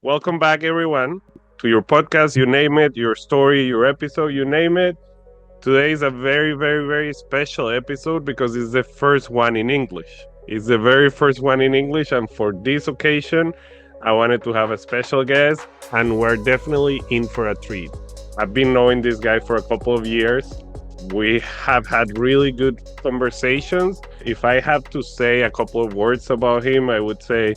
Welcome back, everyone, to your podcast. You name it, your story, your episode, you name it. Today is a very, very, very special episode because it's the first one in English. It's the very first one in English, and for this occasion, I wanted to have a special guest, and we're definitely in for a treat. I've been knowing this guy for a couple of years. We have had really good conversations. If I have to say a couple of words about him, I would say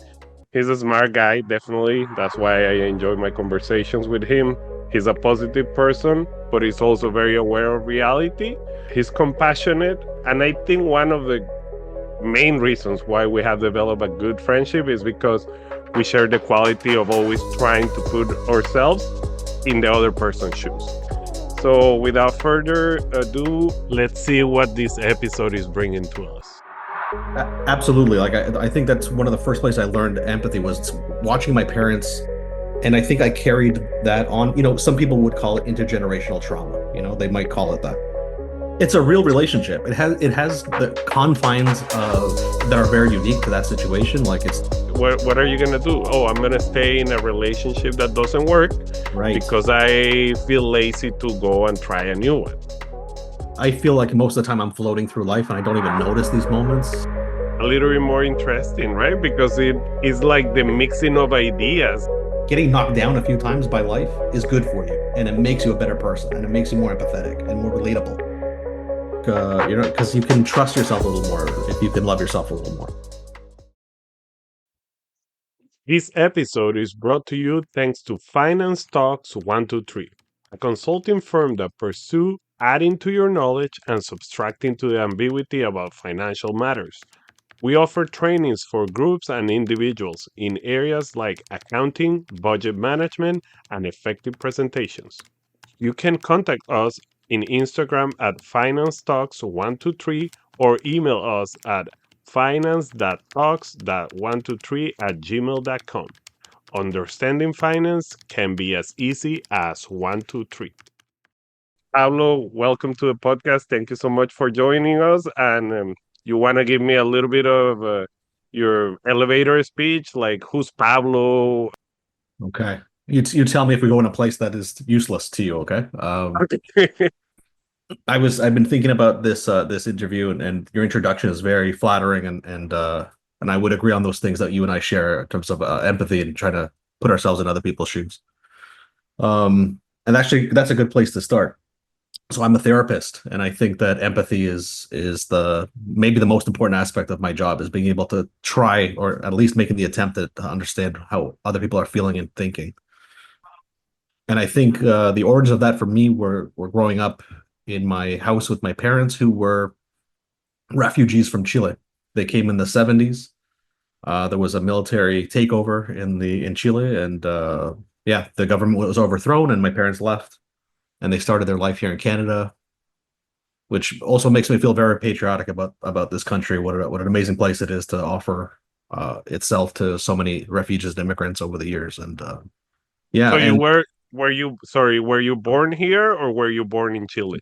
he's a smart guy, definitely. That's why I enjoy my conversations with him. He's a positive person, but he's also very aware of reality. He's compassionate. And I think one of the main reasons why we have developed a good friendship is because we share the quality of always trying to put ourselves in the other person's shoes. So, without further ado, let's see what this episode is bringing to us. Absolutely. I think that's one of the first places I learned empathy was watching my parents. And I think I carried that on. Some people would call it intergenerational trauma. They might call it that. It's a real relationship. It has the confines of that are very unique to that situation. Like it's What are you gonna do? Oh, I'm gonna stay in a relationship that doesn't work right. because I feel lazy to go and try a new one. I feel like most of the time I'm floating through life and I don't even notice these moments. A little bit more interesting, right? Because it is like the mixing of ideas. Getting knocked down a few times by life is good for you, and it makes you a better person, and it makes you more empathetic and more relatable. Because you can trust yourself a little more if you can love yourself a little more. This episode is brought to you thanks to Finance Talks 123, a consulting firm that pursue adding to your knowledge and subtracting to the ambiguity about financial matters. We offer trainings for groups and individuals in areas like accounting, budget management, and effective presentations. You can contact us in Instagram at financetalks123 or email us at finance.talks.123@gmail.com. Understanding finance can be as easy as 123. Pablo, welcome to the podcast. Thank you so much for joining us. And you want to give me a little bit of your elevator speech, like who's Pablo? Okay. You tell me if we go in a place that is useless to you, okay? I've been thinking about this interview, and your introduction is very flattering, and I would agree on those things that you and I share in terms of empathy and trying to put ourselves in other people's shoes. And actually that's a good place to start. So I'm a therapist, and I think that empathy is the maybe the most important aspect of my job is being able to try, or at least making the attempt to understand how other people are feeling and thinking. And I think the origins of that for me were growing up in my house with my parents, who were refugees from Chile. They came in the 70s. There was a military takeover in Chile, and yeah, the government was overthrown, and my parents left, and they started their life here in Canada, which also makes me feel very patriotic about this country. What an amazing place it is to offer itself to so many refugees and immigrants over the years, and yeah, So you and were you born here or were you born in Chile?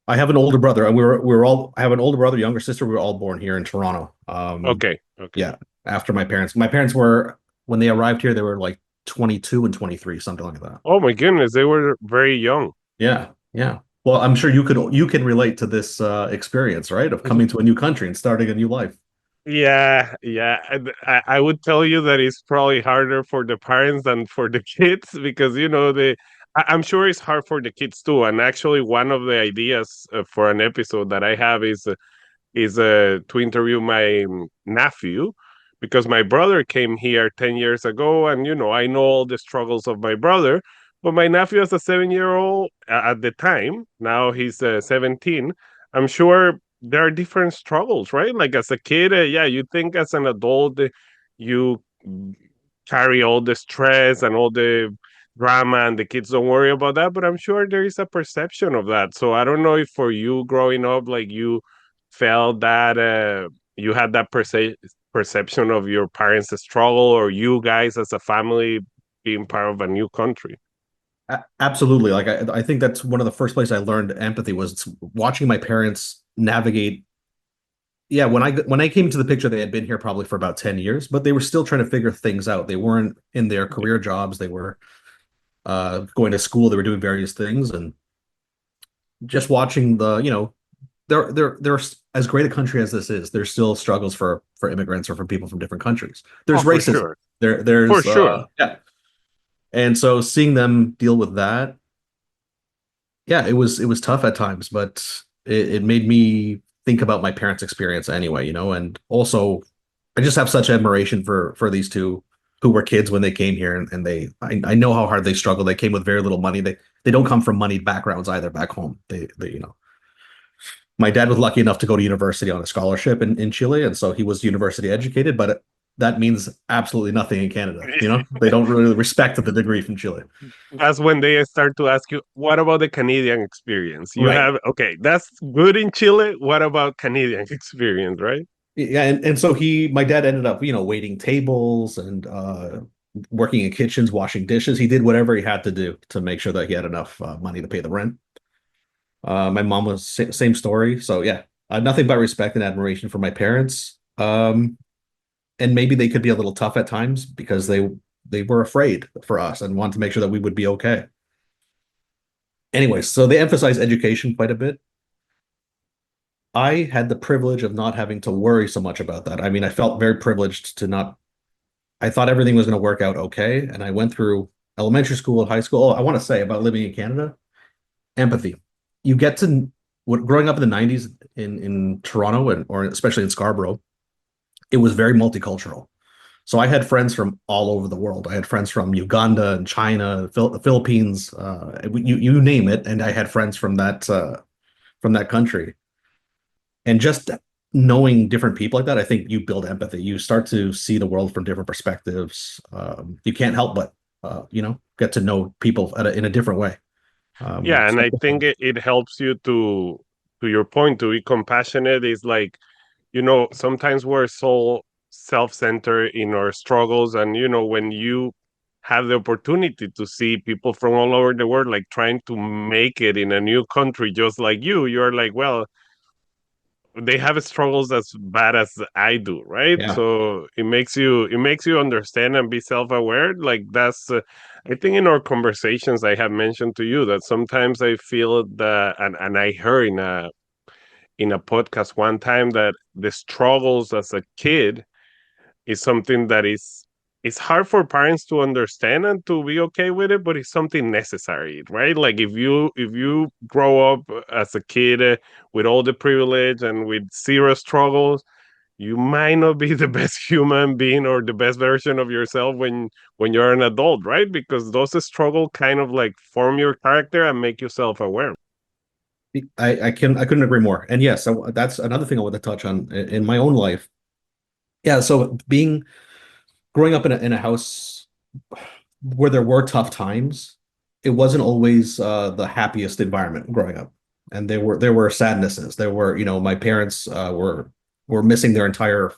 I have an older brother, and we were all. I have an older brother, younger sister. We were all born here in Toronto. Okay, okay. Yeah, after my parents. My parents were when they arrived here, they were like 22 and 23, something like that. Oh my goodness, they were very young. Yeah, yeah. Well, I'm sure you can relate to this experience, right? Of coming to a new country and starting a new life. Yeah, yeah. I would tell you that it's probably harder for the parents than for the kids because I'm sure it's hard for the kids too. And actually, one of the ideas for an episode that I have is to interview my nephew because my brother came here 10 years ago, and I know all the struggles of my brother. But my nephew is a 7 year old at the time. Now he's 17. I'm sure there are different struggles, right? Like as a kid, yeah, you think as an adult, you carry all the stress and all the drama, and the kids don't worry about that. But I'm sure there is a perception of that. So I don't know if for you growing up, like you felt that you had that perception of your parents' struggle or you guys as a family being part of a new country. Absolutely. I think that's one of the first places I learned empathy was watching my parents navigate yeah, when I came to the picture, they had been here probably for about 10 years, but they were still trying to figure things out. They weren't in their career jobs. They were going to school. They were doing various things, and just watching they're as great a country as this is. There's still struggles for immigrants or for people from different countries. Oh, There's for racism. sure, for There's sure. yeah, and so seeing them deal with that, yeah, it was tough at times, but it made me think about my parents' experience anyway, and also I just have such admiration for these two who were kids when they came here, and I know how hard they struggled. They came with very little money. They don't come from money backgrounds either back home. They my dad was lucky enough to go to university on a scholarship in Chile, and so he was university educated, but that means absolutely nothing in Canada. They don't really respect the degree from Chile. That's when they start to ask you, what about the Canadian experience? You Right. have, okay, that's good in Chile. What about Canadian experience, right? Yeah, and so my dad ended up, waiting tables and working in kitchens, washing dishes. He did whatever he had to do to make sure that he had enough money to pay the rent. My mom was same story. So yeah, nothing but respect and admiration for my parents. And maybe they could be a little tough at times because they were afraid for us and wanted to make sure that we would be okay. Anyway, so they emphasize education quite a bit. I had the privilege of not having to worry so much about that. I mean, I felt very privileged to not I thought everything was going to work out okay. And I went through elementary school and high school. Oh, I want to say about living in Canada, empathy. You get to growing up in the 90s in Toronto or especially in Scarborough, it was very multicultural. So I had friends from all over the world. I had friends from Uganda and China, the Philippines, you name it, and I had friends from that country. And just knowing different people like that, I think you build empathy. You start to see the world from different perspectives. You can't help but get to know people in a different way. Yeah, and So, I think it helps you to your point, to be compassionate is like, sometimes we're so self-centered in our struggles, and when you have the opportunity to see people from all over the world like trying to make it in a new country just like you're like, well, they have struggles as bad as I do, right? yeah, So it makes you understand and be self-aware. Like that's I think in our conversations I have mentioned to you that sometimes I feel that, and I heard in a podcast one time that the struggles as a kid is something that is it's hard for parents to understand and to be okay with it, but it's something necessary, right? Like if you grow up as a kid with all the privilege and with zero struggles, you might not be the best human being or the best version of yourself when you're an adult, right? Because those struggles kind of like form your character and make you self-aware. I couldn't agree more. And yes, so that's another thing I want to touch on in my own life. Yeah, so being growing up in a house where there were tough times, it wasn't always the happiest environment growing up, and there were sadnesses. There were, my parents were missing their entire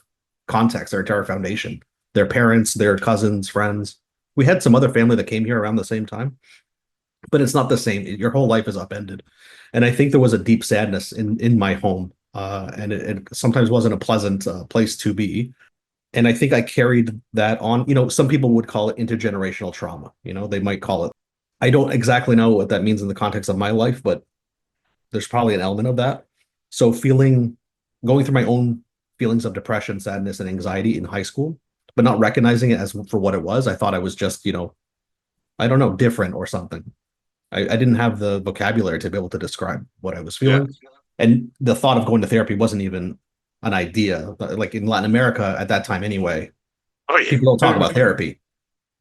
context, their entire foundation, their parents, their cousins, friends. We had some other family that came here around the same time, but it's not the same. Your whole life is upended, and I think there was a deep sadness in my home, and it sometimes wasn't a pleasant place to be. And I think I carried that on. Some people would call it intergenerational trauma. They might call it. I don't exactly know what that means in the context of my life, but there's probably an element of that. So going through my own feelings of depression, sadness, and anxiety in high school, but not recognizing it as for what it was. I thought I was just, I don't know, different or something. I didn't have the vocabulary to be able to describe what I was Yeah. feeling. And the thought of going to therapy wasn't even an idea. Like in Latin America at that time anyway, Oh people don't talk yeah. about therapy.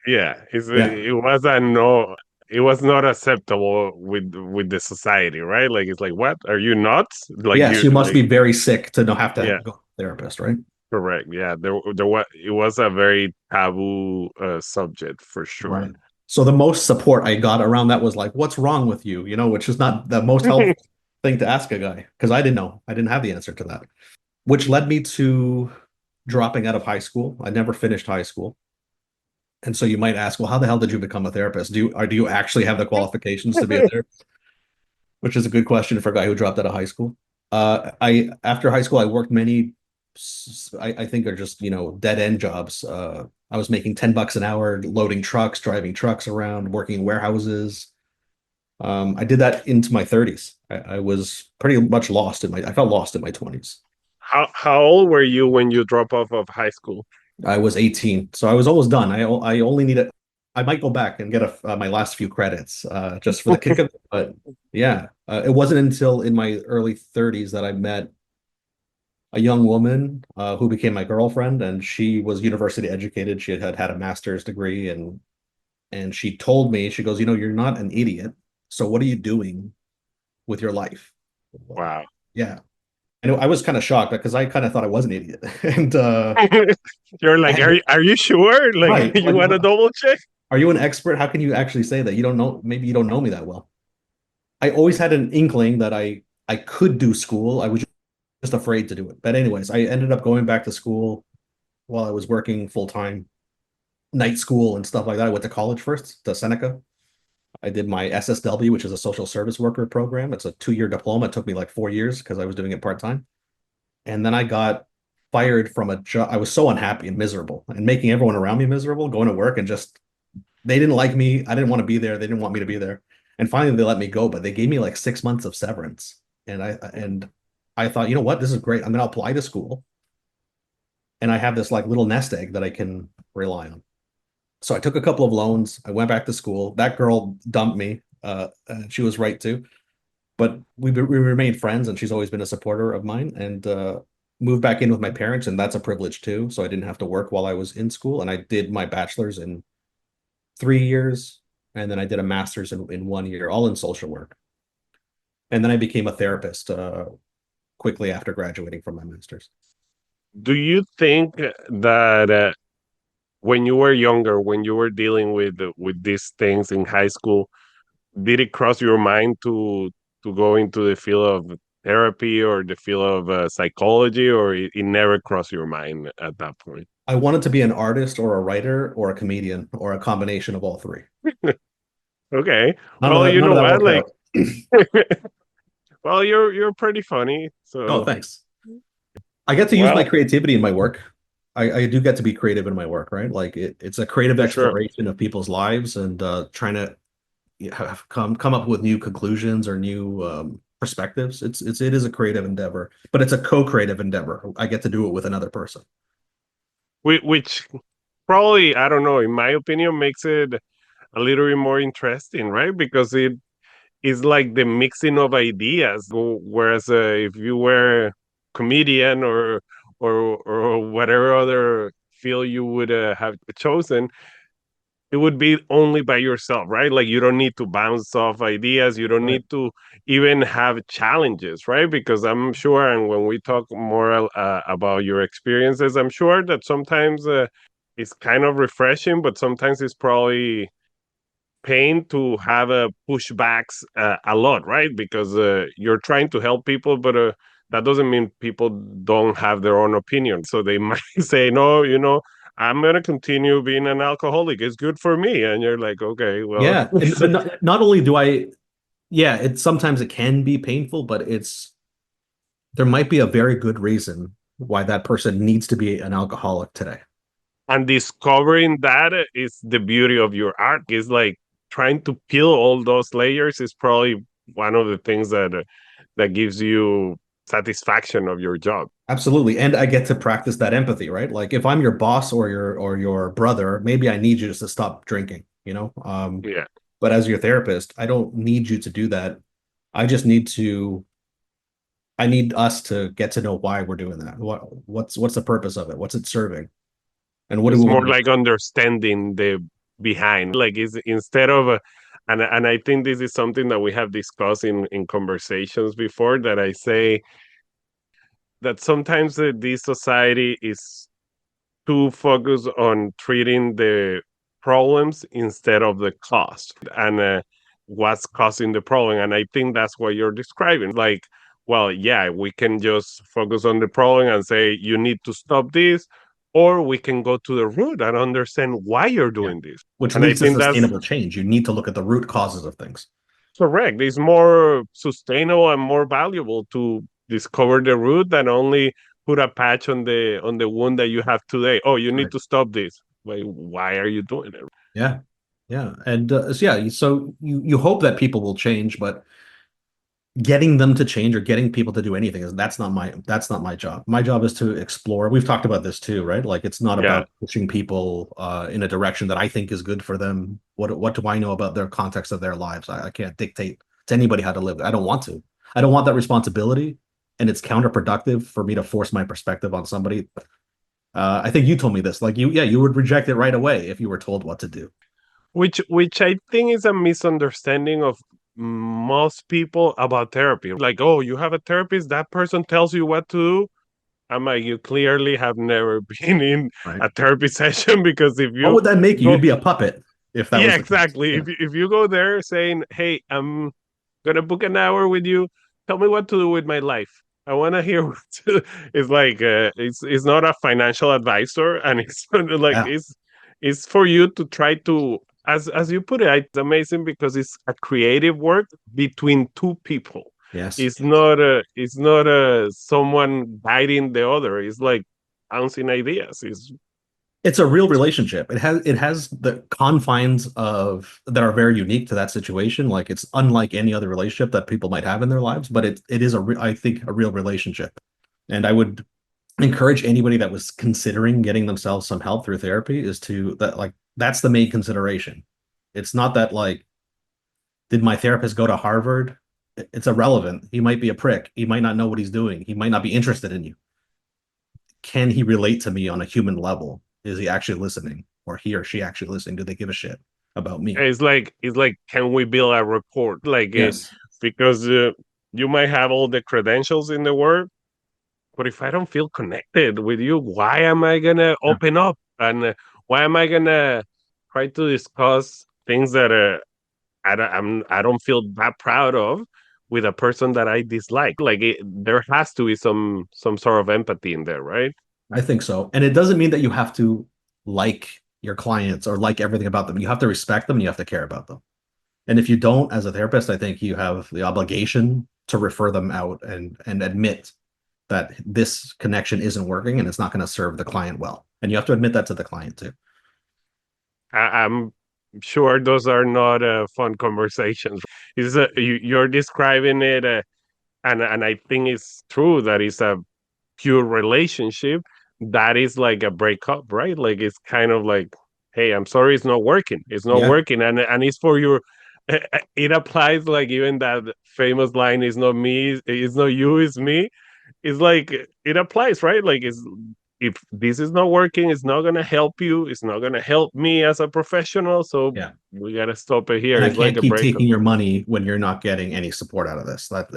Yeah, Yeah. it was a no. It was not acceptable with the society, right? Like it's like, what are you nuts? Like Yes, you you must like, be very sick to not have to yeah, go to a therapist, right? correct. Yeah, there was it was a very taboo subject for sure. Right. So the most support I got around that was like, "What's wrong with you?" Which is not the most helpful thing to ask a guy because I didn't know. I didn't have the answer to that, which led me to dropping out of high school. I never finished high school. And so you might ask, well, how the hell did you become a therapist? Do you actually have the qualifications to be a therapist? Which is a good question for a guy who dropped out of high school. I After high school, I worked many I think are just, dead end jobs. I was making $10 an hour loading trucks, driving trucks around, working in warehouses. I did that into my 30s. I was pretty much I felt lost in my 20s. How old were you when you drop off of high school? I was 18, so I was almost done. I only needed, I might go back and get my last few credits just for the kick of it. But yeah, it wasn't until in my early 30s that I met a young woman who became my girlfriend, and she was university educated. She had a master's degree, and she told me, she goes, you're not an idiot. So what are you doing with your life? Wow. Yeah. I know I was kind of shocked because I kind of thought I was an idiot. And You're I like, had are you sure? Like, right. you Like, want to double check? are you an expert? How can you actually say that? You don't know, maybe you don't know me that well. I always had an inkling that I could do school. I was just afraid to do it. But anyways, I ended up going back to school while I was working full time, night school and stuff like that. I went to college first to Seneca. I did my SSW, which is a social service worker program. It's a 2-year diploma. It took me like 4 years because I was doing it part time. And then I got fired from a job. I was so unhappy and miserable and making everyone around me miserable, going to work and just, they didn't like me. I didn't want to be there. They didn't want me to be there. And finally they let me go, but they gave me like 6 months of severance. And I thought, you know what? This is great. I'm going to apply to school. And I have this like little nest egg that I can rely on. So I took a couple of loans. I went back to school. That girl dumped me. She was right too. But we remained friends, and she's always been a supporter of mine. And moved back in with my parents, and that's a privilege too. So I didn't have to work while I was in school, and I did my bachelor's in 3 years, and then I did a master's in 1 year, all in social work. And then I became a therapist quickly after graduating from my master's. Do you think that when you were younger, when you were dealing with these things in high school, did it cross your mind to go into the field of therapy or the field of psychology, or it never crossed your mind at that point? I wanted to be an artist or a writer or a comedian or a combination of all three. Okay. None of Well, that, you none of know that what? worked Like, out. well, you're pretty funny. Oh, So, thanks. I get to use my well, creativity in my work. I do get to be creative in my work, right? Like it's a creative for sure. exploration of people's lives and trying to come up with new conclusions or new perspectives. It is a creative endeavor, but it's a co-creative endeavor. I get to do it with another person. Which probably, I don't know, in my opinion, makes it a little bit more interesting, right? Because it is like the mixing of ideas. Whereas if you were comedian or whatever other field you would have chosen, it would be only by yourself, right? Like you don't need to bounce off ideas. You don't Right. need to even have challenges, right? Because I'm sure, and when we talk more about your experiences, I'm sure that sometimes it's kind of refreshing, but sometimes it's probably pain to have pushbacks a lot, right? Because you're trying to help people, but that doesn't mean people don't have their own opinion. So they might say, no, I'm going to continue being an alcoholic. It's good for me. And you're like, okay, well, Yeah, and but not only do I, yeah, sometimes it can be painful, but there might be a very good reason why that person needs to be an alcoholic today. and discovering that is the beauty of your art. Is like trying to peel all those layers is probably one of the things that gives you satisfaction of your job. Absolutely. And I get to practice that empathy, right? Like if I'm your boss or your brother, maybe I need you just to stop drinking, you know? Yeah. But as your therapist, I don't need you to do that. I just need to I need us to get to know why we're doing that. What's the purpose of it? What's it serving? And what do It's we want more to like understanding the behind. Like is instead of and I think this is something that we have discussed in conversations before, that I say that sometimes this society is too focused on treating the problems instead of the cause and what's causing the problem. And I think that's what you're describing. Like, well, yeah, we can just focus on the problem and say, you need to stop this, or we can go to the root and understand why you're Yeah. doing this. Which And I leads to think that's sustainable change. You need to look at the root causes of things. correct. It's more sustainable and more valuable to discover the root than only put a patch on the wound that you have today. Oh, you need Right. to stop this. Like, why are you doing it? Yeah. Yeah. And so you hope that people will change, but getting them to change or getting people to do anything is that's not my job. My job is to explore. We've talked about this too, right? Like it's not Yeah, about pushing people in a direction that I think is good for them. What do I know about their context of their lives? I can't dictate to anybody how to live. I don't want to. I don't want that responsibility, and it's counterproductive for me to force my perspective on somebody. I think you told me this. Like you would reject it right away if you were told what to do. which I think is a misunderstanding of most people about therapy. Like, oh, you have a therapist, that person tells you what to do. I'm like, you clearly have never been in Right? a therapy session because if What you would that make you? go, You'd be a puppet if that yeah, was the case. exactly. Yeah. If you go there saying, hey, I'm gonna book an hour with you, tell me what to do with my life. I want to hear what to, it's like it's not a financial advisor, and it's like Yeah. it's for you to try to, as you put it, it's amazing because it's a creative work between two people. Yes. It's not someone guiding the other. It's like bouncing ideas. It's a real relationship. It has the confines of that are very unique to that situation. Like it's unlike any other relationship that people might have in their lives, but it is I think a real relationship. And I would encourage anybody that was considering getting themselves some help through therapy is to that like that's the main consideration. It's not that like did my therapist go to Harvard? It's irrelevant. He might be a prick. He might not know what he's doing. He might not be interested in you. Can he relate to me on a human level? Is he actually listening? Or he or she actually listening? Do they give a shit about me? It's like can we build a report like Yes. because you might have all the credentials in the world, but if I don't feel connected with you, why am I gonna Yeah. open up, and why am I gonna try to discuss things that I don't feel that proud of with a person that I dislike? Like there has to be some sort of empathy in there, right? I think so. And it doesn't mean that you have to like your clients or like everything about them. You have to respect them and you have to care about them. And if you don't, as a therapist, I think you have the obligation to refer them out and admit that this connection isn't working and it's not going to serve the client well. And you have to admit that to the client too. I'm sure those are not fun conversations. You're describing it, and I think it's true that it's a pure relationship that is like a breakup, right? Like it's kind of like, hey, I'm sorry, it's not working. It's not Yeah. working, and it's for your. It applies like even that famous line: "It's not me, it's not you, it's me." It's like it applies, right? Like it's if this is not working, it's not gonna help you. It's not gonna help me as a professional. So Yeah. we gotta stop it here. And I It's like can't a keep breakup. taking your money when you're not getting any support out of this. That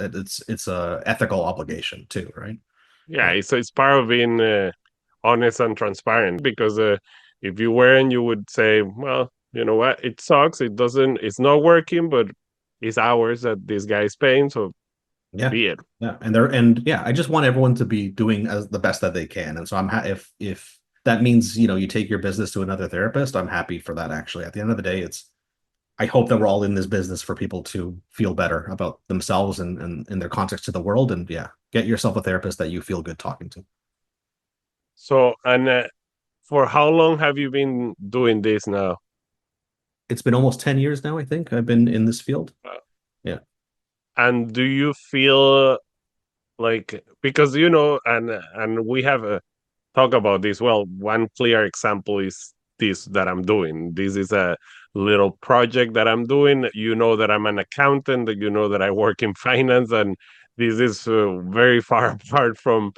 it's a ethical obligation too, right? Yeah, Yeah. it's part of being honest and transparent because if you weren't, you would say, well, you know what, it sucks. It doesn't. It's not working, but it's hours that this guy is paying. So Yeah. be it. Yeah. And yeah, I just want everyone to be doing as the best that they can. And so if that means, you take your business to another therapist, I'm happy for that actually. At the end of the day, I hope that we're all in this business for people to feel better about themselves and in their context to the world. And yeah, get yourself a therapist that you feel good talking to. So and for how long have you been doing this now? It's been almost 10 years now, I think. I've been in this field. Yeah. And do you feel like because and we have a talk about this. Well, one clear example is this that I'm doing. This is a little project that I'm doing. You know that I'm an accountant, that you know that I work in finance, and this is very far apart from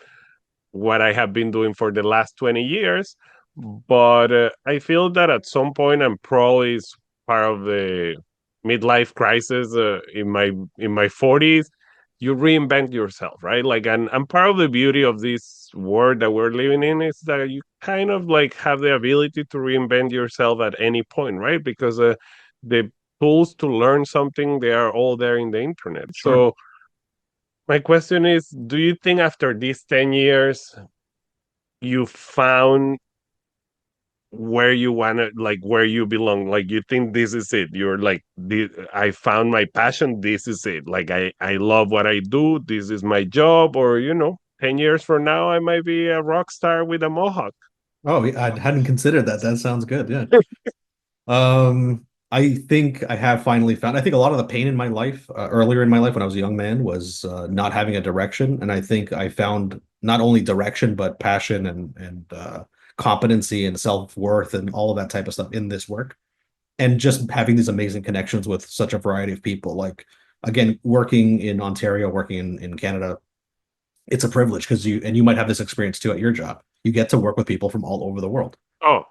what I have been doing for the last 20 years. But I feel that at some point I'm probably part of the midlife crisis in my 40s. You reinvent yourself, right? Like, and part of the beauty of this world that we're living in is that you kind of like have the ability to reinvent yourself at any point, right? Because the tools to learn something, they are all there in the internet. Sure. So my question is, do you think after these 10 years you found where you want to, like where you belong, like you think this is it, you're like I found my passion, this is it, like I love what I do, this is my job, or 10 years from now, I might be a rock star with a mohawk. Oh, yeah, I hadn't considered that. That sounds good. Yeah. I think I have finally found. I think a lot of the pain in my life, earlier in my life when I was a young man, was not having a direction, and I think I found not only direction but passion and competency and self-worth and all of that type of stuff in this work, and just having these amazing connections with such a variety of people. Like again, working in Ontario, working in Canada, it's a privilege because you might have this experience too at your job. You get to work with people from all over the world. Oh,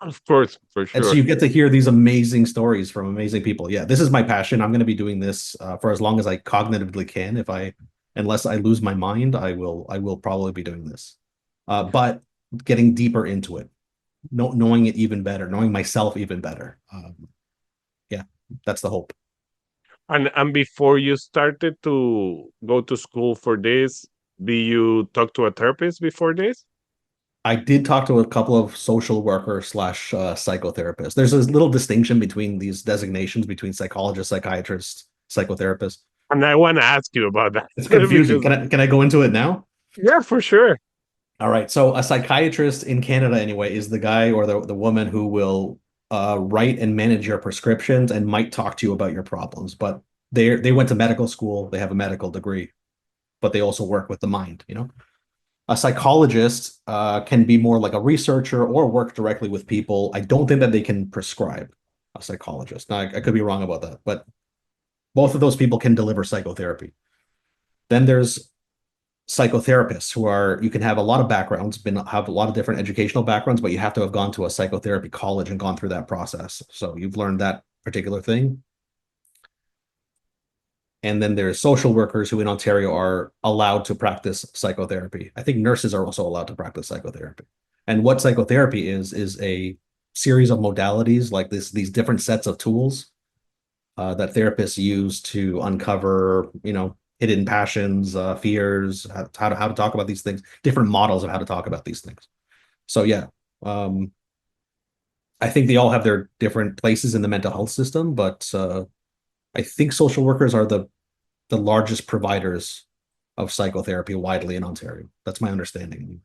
of course, for And so sure. you get to hear these amazing stories from amazing people. Yeah, this is my passion. I'm going to be doing this for as long as I cognitively can. Unless I lose my mind, I will probably be doing this. But getting deeper into it, knowing it even better, knowing myself even better. Yeah, that's the hope. And before you started to go to school for this, did you talk to a therapist before this? I did talk to a couple of social worker slash psychotherapists. There's a little distinction between these designations between psychologist, psychiatrist, psychotherapist. And I want to ask you about that It's confusing. because, Can I go into it now? yeah, for sure. All right. So a psychiatrist in Canada, anyway, is the guy or the woman who will write and manage your prescriptions and might talk to you about your problems. But they went to medical school, they have a medical degree, but they also work with the mind, you know. A psychologist can be more like a researcher or work directly with people. I don't think that they can prescribe a psychologist. Now, I could be wrong about that, but both of those people can deliver psychotherapy. Then there's psychotherapists who are you can have a lot of backgrounds, have a lot of different educational backgrounds, but you have to have gone to a psychotherapy college and gone through that process. So you've learned that particular thing. And then there's social workers who in Ontario are allowed to practice psychotherapy. I think nurses are also allowed to practice psychotherapy. And what psychotherapy is a series of modalities like these different sets of tools that therapists use to uncover, hidden passions, fears, how to talk about these things, different models of how to talk about these things. So yeah, um, I think they all have their different places in the mental health system, but I think social workers are the largest providers of psychotherapy widely in Ontario. That's my understanding.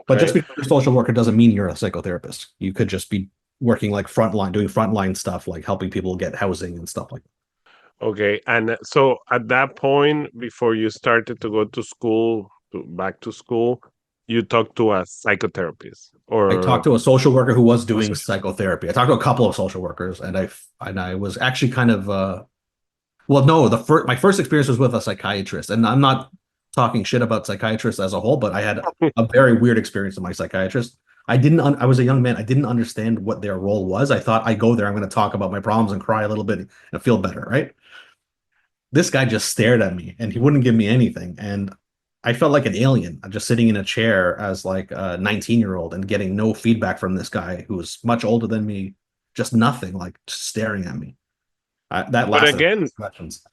But just Okay. because you're a social worker doesn't mean you're a psychotherapist. You could just be working like frontline, doing frontline stuff, like helping people get housing and stuff like that. Okay. And so at that point, before you started to go to school, back to school, you talked to a psychotherapist I or talked to a social worker who was was doing it? psychotherapy. I talked to a couple of social workers, and I was actually kind of well, no, the first my first experience was with a psychiatrist, and I'm not talking shit about psychiatrists as a whole, but I had a very weird experience with my psychiatrist. I was a young man. I didn't understand what their role was. I thought I go there, I'm going to talk about my problems and cry a little bit and feel better, right? This guy just stared at me and he wouldn't give me anything, and I felt like an alien just sitting in a chair as like a 19-year-old and getting no feedback from this guy who was much older than me, just nothing, like just staring at me. That But lasted questions.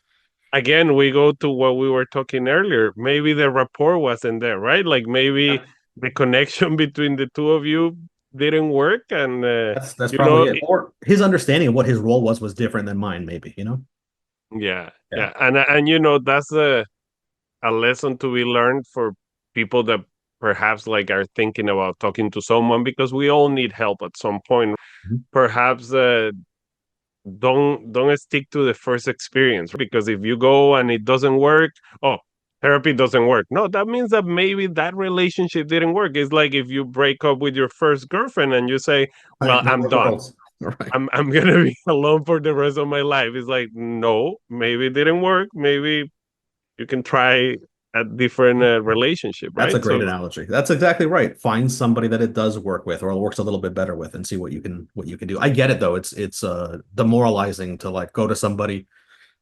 again, we go to what we were talking earlier. Maybe the rapport wasn't there, right? Like maybe the connection between the two of you didn't work, and That's you know, probably it. Or his understanding of what his role was different than mine, maybe. yeah, Yeah. yeah, and that's a lesson to be learned for people that perhaps like are thinking about talking to someone because we all need help at some point. Mhm. Perhaps don't stick to the first experience because if you go and it doesn't work, oh, therapy doesn't work. No, that means that maybe that relationship didn't work. It's like if you break up with your first girlfriend and you say, well, Right. Not I'm the done. world. Right. I'm gonna be alone for the rest of my life. It's like, no, maybe it didn't work. Maybe you can try a different relationship, That's a right? great So analogy. That's exactly right. Find somebody that it does work with or works a little bit better with and see what you can do. I get it though. It's demoralizing to like go to somebody,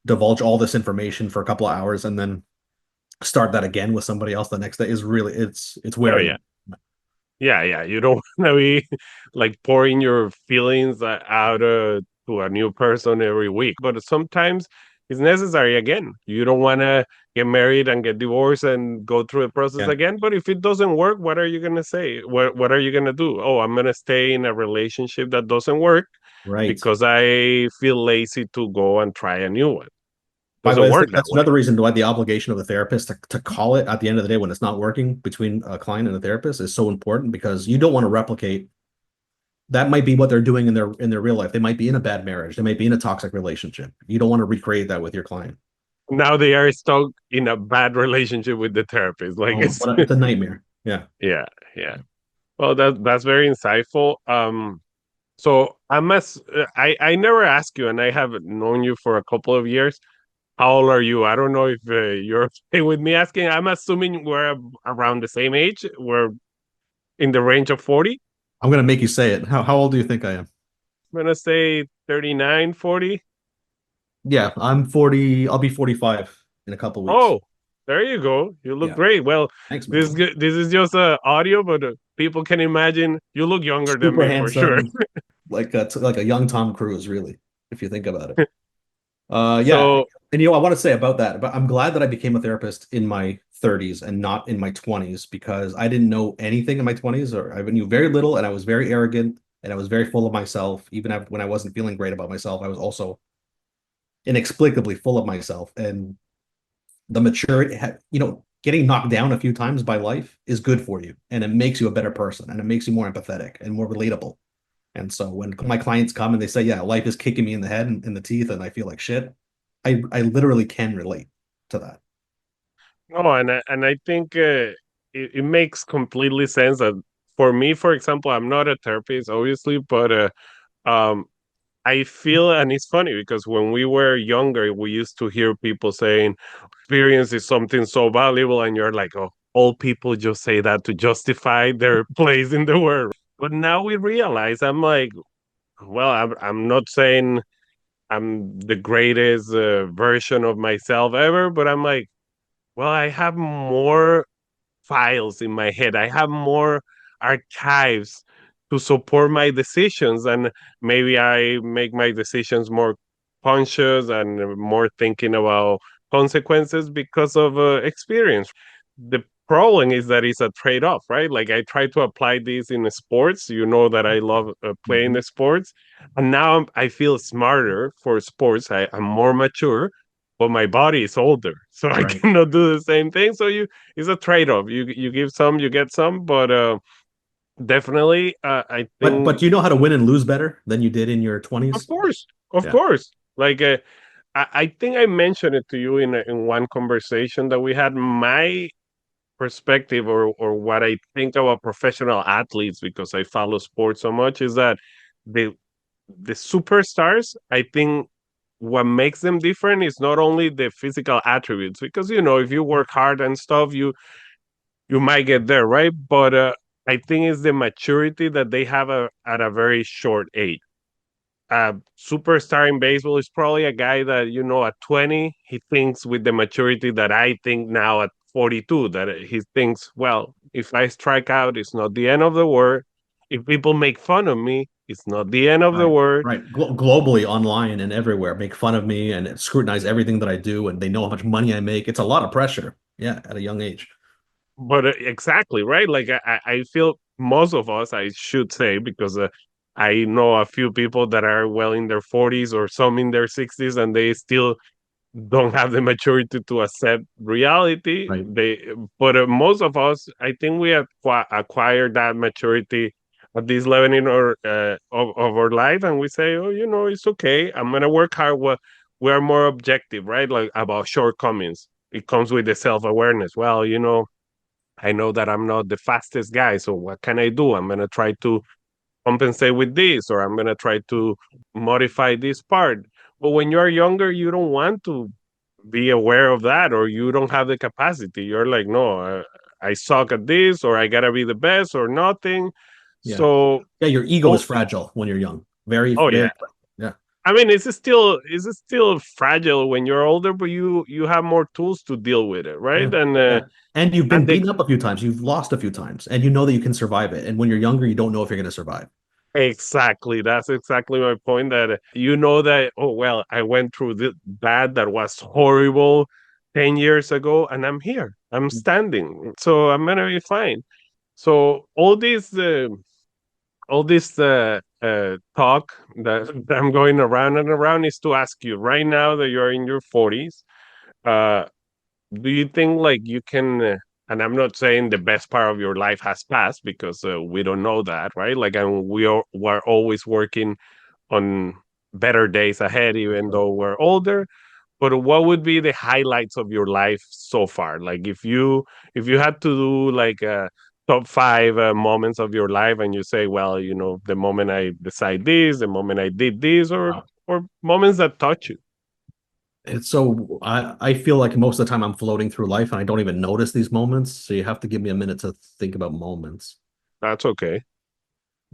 divulge all this information for a couple of hours and then start that again with somebody else the next day is really it's oh wearing. yeah. Yeah, you don't want to be like pouring your feelings out to a new person every week. But sometimes it's necessary again. You don't want to get married and get divorced and go through the process Yeah. again. But if it doesn't work, what are you gonna say? What are you gonna do? Oh, I'm gonna stay in a relationship that doesn't work Right. because I feel lazy to go and try a new one. By the Doesn't way, work that that's way. another reason why the obligation of the therapist to call it at the end of the day when it's not working between a client and a therapist is so important because you don't want to replicate that might be what they're doing in their real life. They might be in a bad marriage. They might be in a toxic relationship. You don't want to recreate that with your client. Now they are stuck in a bad relationship with the therapist. Like Oh, it's a nightmare. Yeah. yeah, yeah. Well, that's very insightful. So I must. I never ask you, and I have known you for a couple of years. How old are you? I don't know if you're okay with me asking. I'm assuming we're around the same age. We're in the range of 40. I'm gonna make you say it. How old do you think I am? I'm gonna say 39, 40. Yeah, I'm 40. I'll be 45 in a couple weeks. Oh, there you go. You look Yeah. great. Well, Thanks, man. this is just audio, but people can imagine you look younger than Super me for sure. handsome, like a young Tom Cruise, really, if you think about it. Yeah, So, and I want to say about that, but I'm glad that I became a therapist in my 30s and not in my 20s because I didn't know anything in my 20s, or I knew very little, and I was very arrogant and I was very full of myself. Even when I wasn't feeling great about myself, I was also inexplicably full of myself. And the maturity, getting knocked down a few times by life is good for you, and it makes you a better person, and it makes you more empathetic and more relatable. And so when my clients come and they say, "Yeah, life is kicking me in the head and in the teeth, and I feel like shit," I literally can relate to that. no, and I think it makes completely sense that for me, for example, I'm not a therapist, obviously, but um, I feel, and it's funny because when we were younger, we used to hear people saying experience is something so valuable, and you're like, oh, all people just say that to justify their place in the world. But now we realize, I'm like, well, I'm not saying I'm the greatest version of myself ever, but I'm like, well, I have more files in my head. I have more archives to support my decisions, and maybe I make my decisions more conscious and more thinking about consequences because of experience. The problem is that it's a trade-off, right? Like I try to apply this in sports. You know that I love playing Mhm. the sports, and now I feel smarter for sports. I'm more mature, but my body is older, so I Right. cannot do the same thing. So it's a trade-off. You give some, you get some, but definitely, I But think, you know how to win and lose better than you did in your of 20s? course, of Yeah. course, like I think I mentioned it to you in one conversation that we had. My perspective or what I think about professional athletes because I follow sports so much is that the the superstars, I think what makes them different is not only the physical attributes because if you work hard and stuff you might get there, right? But I think it's the maturity that they have at a very short age. A superstar in baseball is probably a guy that at 20 he thinks with the maturity that I think now at 42, that he thinks, well, if I strike out it's not the end of the world. If people make fun of me it's not the end of the Right. world. Right. Globally, online and everywhere, make fun of me and scrutinize everything that I do, and they know how much money I make. It's a lot of pressure. Yeah, at a young age. But exactly, right? Like I feel most of us, I should say, because I know a few people that are well in their 40s or some in their 60s and they still don't have the maturity to accept reality. Right. But most of us, I think we acquire that maturity at this level in of our life, and we say, oh, it's okay. I'm gonna work hard. We are more objective, right? Like about shortcomings. It comes with the self awareness. Well, I know that I'm not the fastest guy, so what can I do? I'm gonna try to compensate with this, or I'm gonna try to modify this part. But when you're younger, you don't want to be aware of that, or you don't have the capacity. You're like, no, I suck at this, or I gotta be the best, or nothing. Yeah. So, Yeah, your ego oh, is fragile when you're young. Very, oh very. yeah. Yeah. I mean, it's still fragile when you're older, but you have more tools to deal with it, Yeah. right? Yeah. And you've been And the beaten up a few times. You've lost a few times, and you know that you can survive it. And when you're younger, you don't know if you're going to survive. Exactly. That's exactly my point. That that, oh, well, I went through that was horrible 10 years ago, and I'm here. I'm standing. So I'm going to be fine. So all this talk that I'm going around and around is to ask you right now that you're in your 40s. Uh, do you think like you can? And I'm not saying the best part of your life has passed because we don't know that, right? Like, and we're always working on better days ahead, even though we're older. But what would be the highlights of your life so far? Like, if you had to do like a top five moments of your life, and you say, well, the moment I decide this, the moment I did this, or moments that touch you. It's so I feel like most of the time I'm floating through life and I don't even notice these moments. So you have to give me a minute to think about moments. That's okay.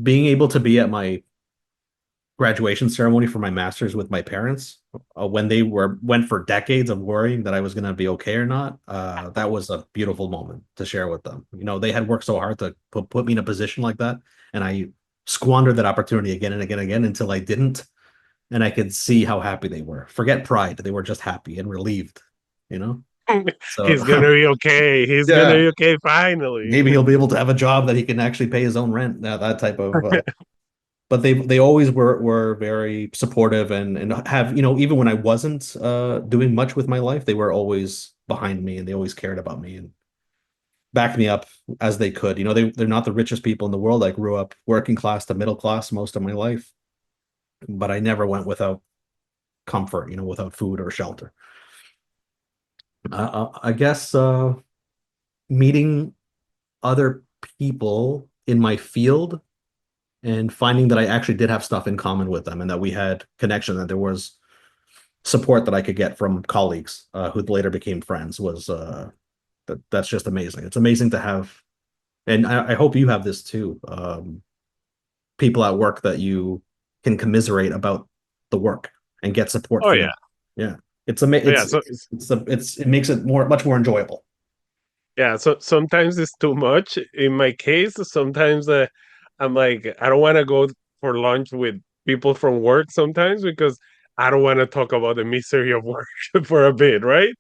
Being able to be at my graduation ceremony for my master's with my parents when they went for decades of worrying that I was going to be okay or not. That was a beautiful moment to share with them. They had worked so hard to put me in a position like that, and I squandered that opportunity again and again and again until I didn't, and I could see how happy they were. Forget pride; they were just happy and relieved. You know, so He's gonna be okay. He's gonna yeah, be okay finally. maybe he'll be able to have a job that he can actually pay his own rent. That type of but they always were very supportive and have even when I wasn't doing much with my life, they were always behind me and they always cared about me and backed me up as they could. They're not the richest people in the world. I grew up working class to middle class most of my life, but I never went without comfort, without food or shelter. I guess meeting other people in my field and finding that I actually did have stuff in common with them and that we had connection, that there was support that I could get from colleagues who later became friends was that's just amazing. It's amazing to have, and I hope you have this too. People at work that you can commiserate about the work and get support Oh through yeah, them. Yeah, it's a oh yeah. So it makes it much more enjoyable. yeah, so sometimes it's too much. In my case, sometimes I'm like, I don't want to go for lunch with people from work sometimes because I don't want to talk about the misery of work for a bit, right?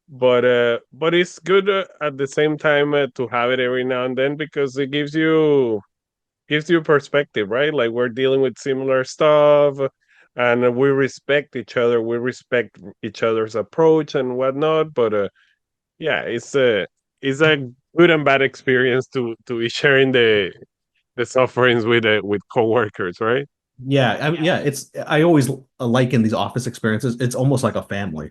But it's good at the same time to have it every now and then because it gives you perspective, right? Like we're dealing with similar stuff, and we respect each other. We respect each other's approach and whatnot. But yeah, it's a good and bad experience to be sharing the sufferings with coworkers, right? Yeah, yeah. I always liken these office experiences. It's almost like a family.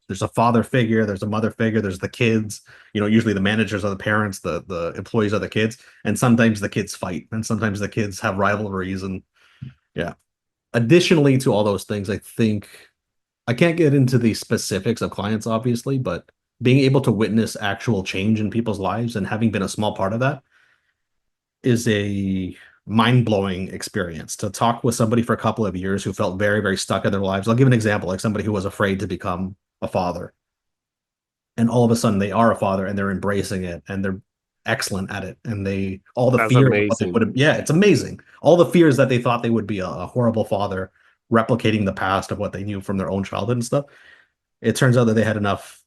There's a father figure, there's a mother figure, there's the kids. Usually the managers are the parents, the employees are the kids, and sometimes the kids fight, and sometimes the kids have rivalries, and yeah. Additionally to all those things, I think I can't get into the specifics of clients, obviously, but being able to witness actual change in people's lives and having been a small part of that is a mind-blowing experience to talk with somebody for a couple of years who felt very, very stuck in their lives. I'll give an example, like somebody who was afraid to become a father. And all of a sudden they are a father and they're embracing it and they're excellent at it. And all the That's fears of what they amazing. would have, yeah, it's amazing. All the fears that they thought they would be a horrible father, replicating the past of what they knew from their own childhood and stuff. It turns out that they had enough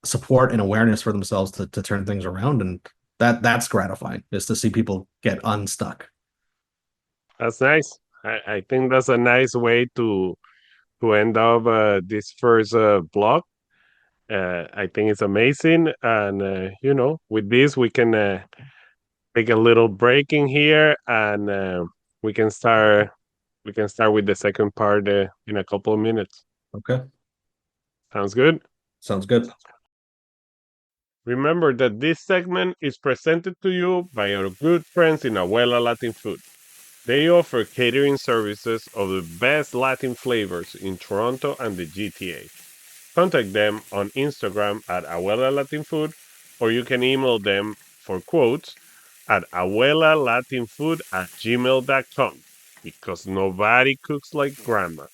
support and awareness for themselves to turn things around. And that's gratifying is to see people get unstuck. That's nice. I think that's a nice way to end up this first block. I think it's amazing, and with this we can take a little break in here, and we can start. We can start with the second part in a couple of minutes. Okay. Sounds good. Sounds good. Remember that this segment is presented to you by our good friends in Abuela Latin Food. They offer catering services of the best Latin flavors in Toronto and the GTA. Contact them on Instagram at Abuela Latin Food, or you can email them for quotes at abuelalatinfood@gmail.com because nobody cooks like grandma.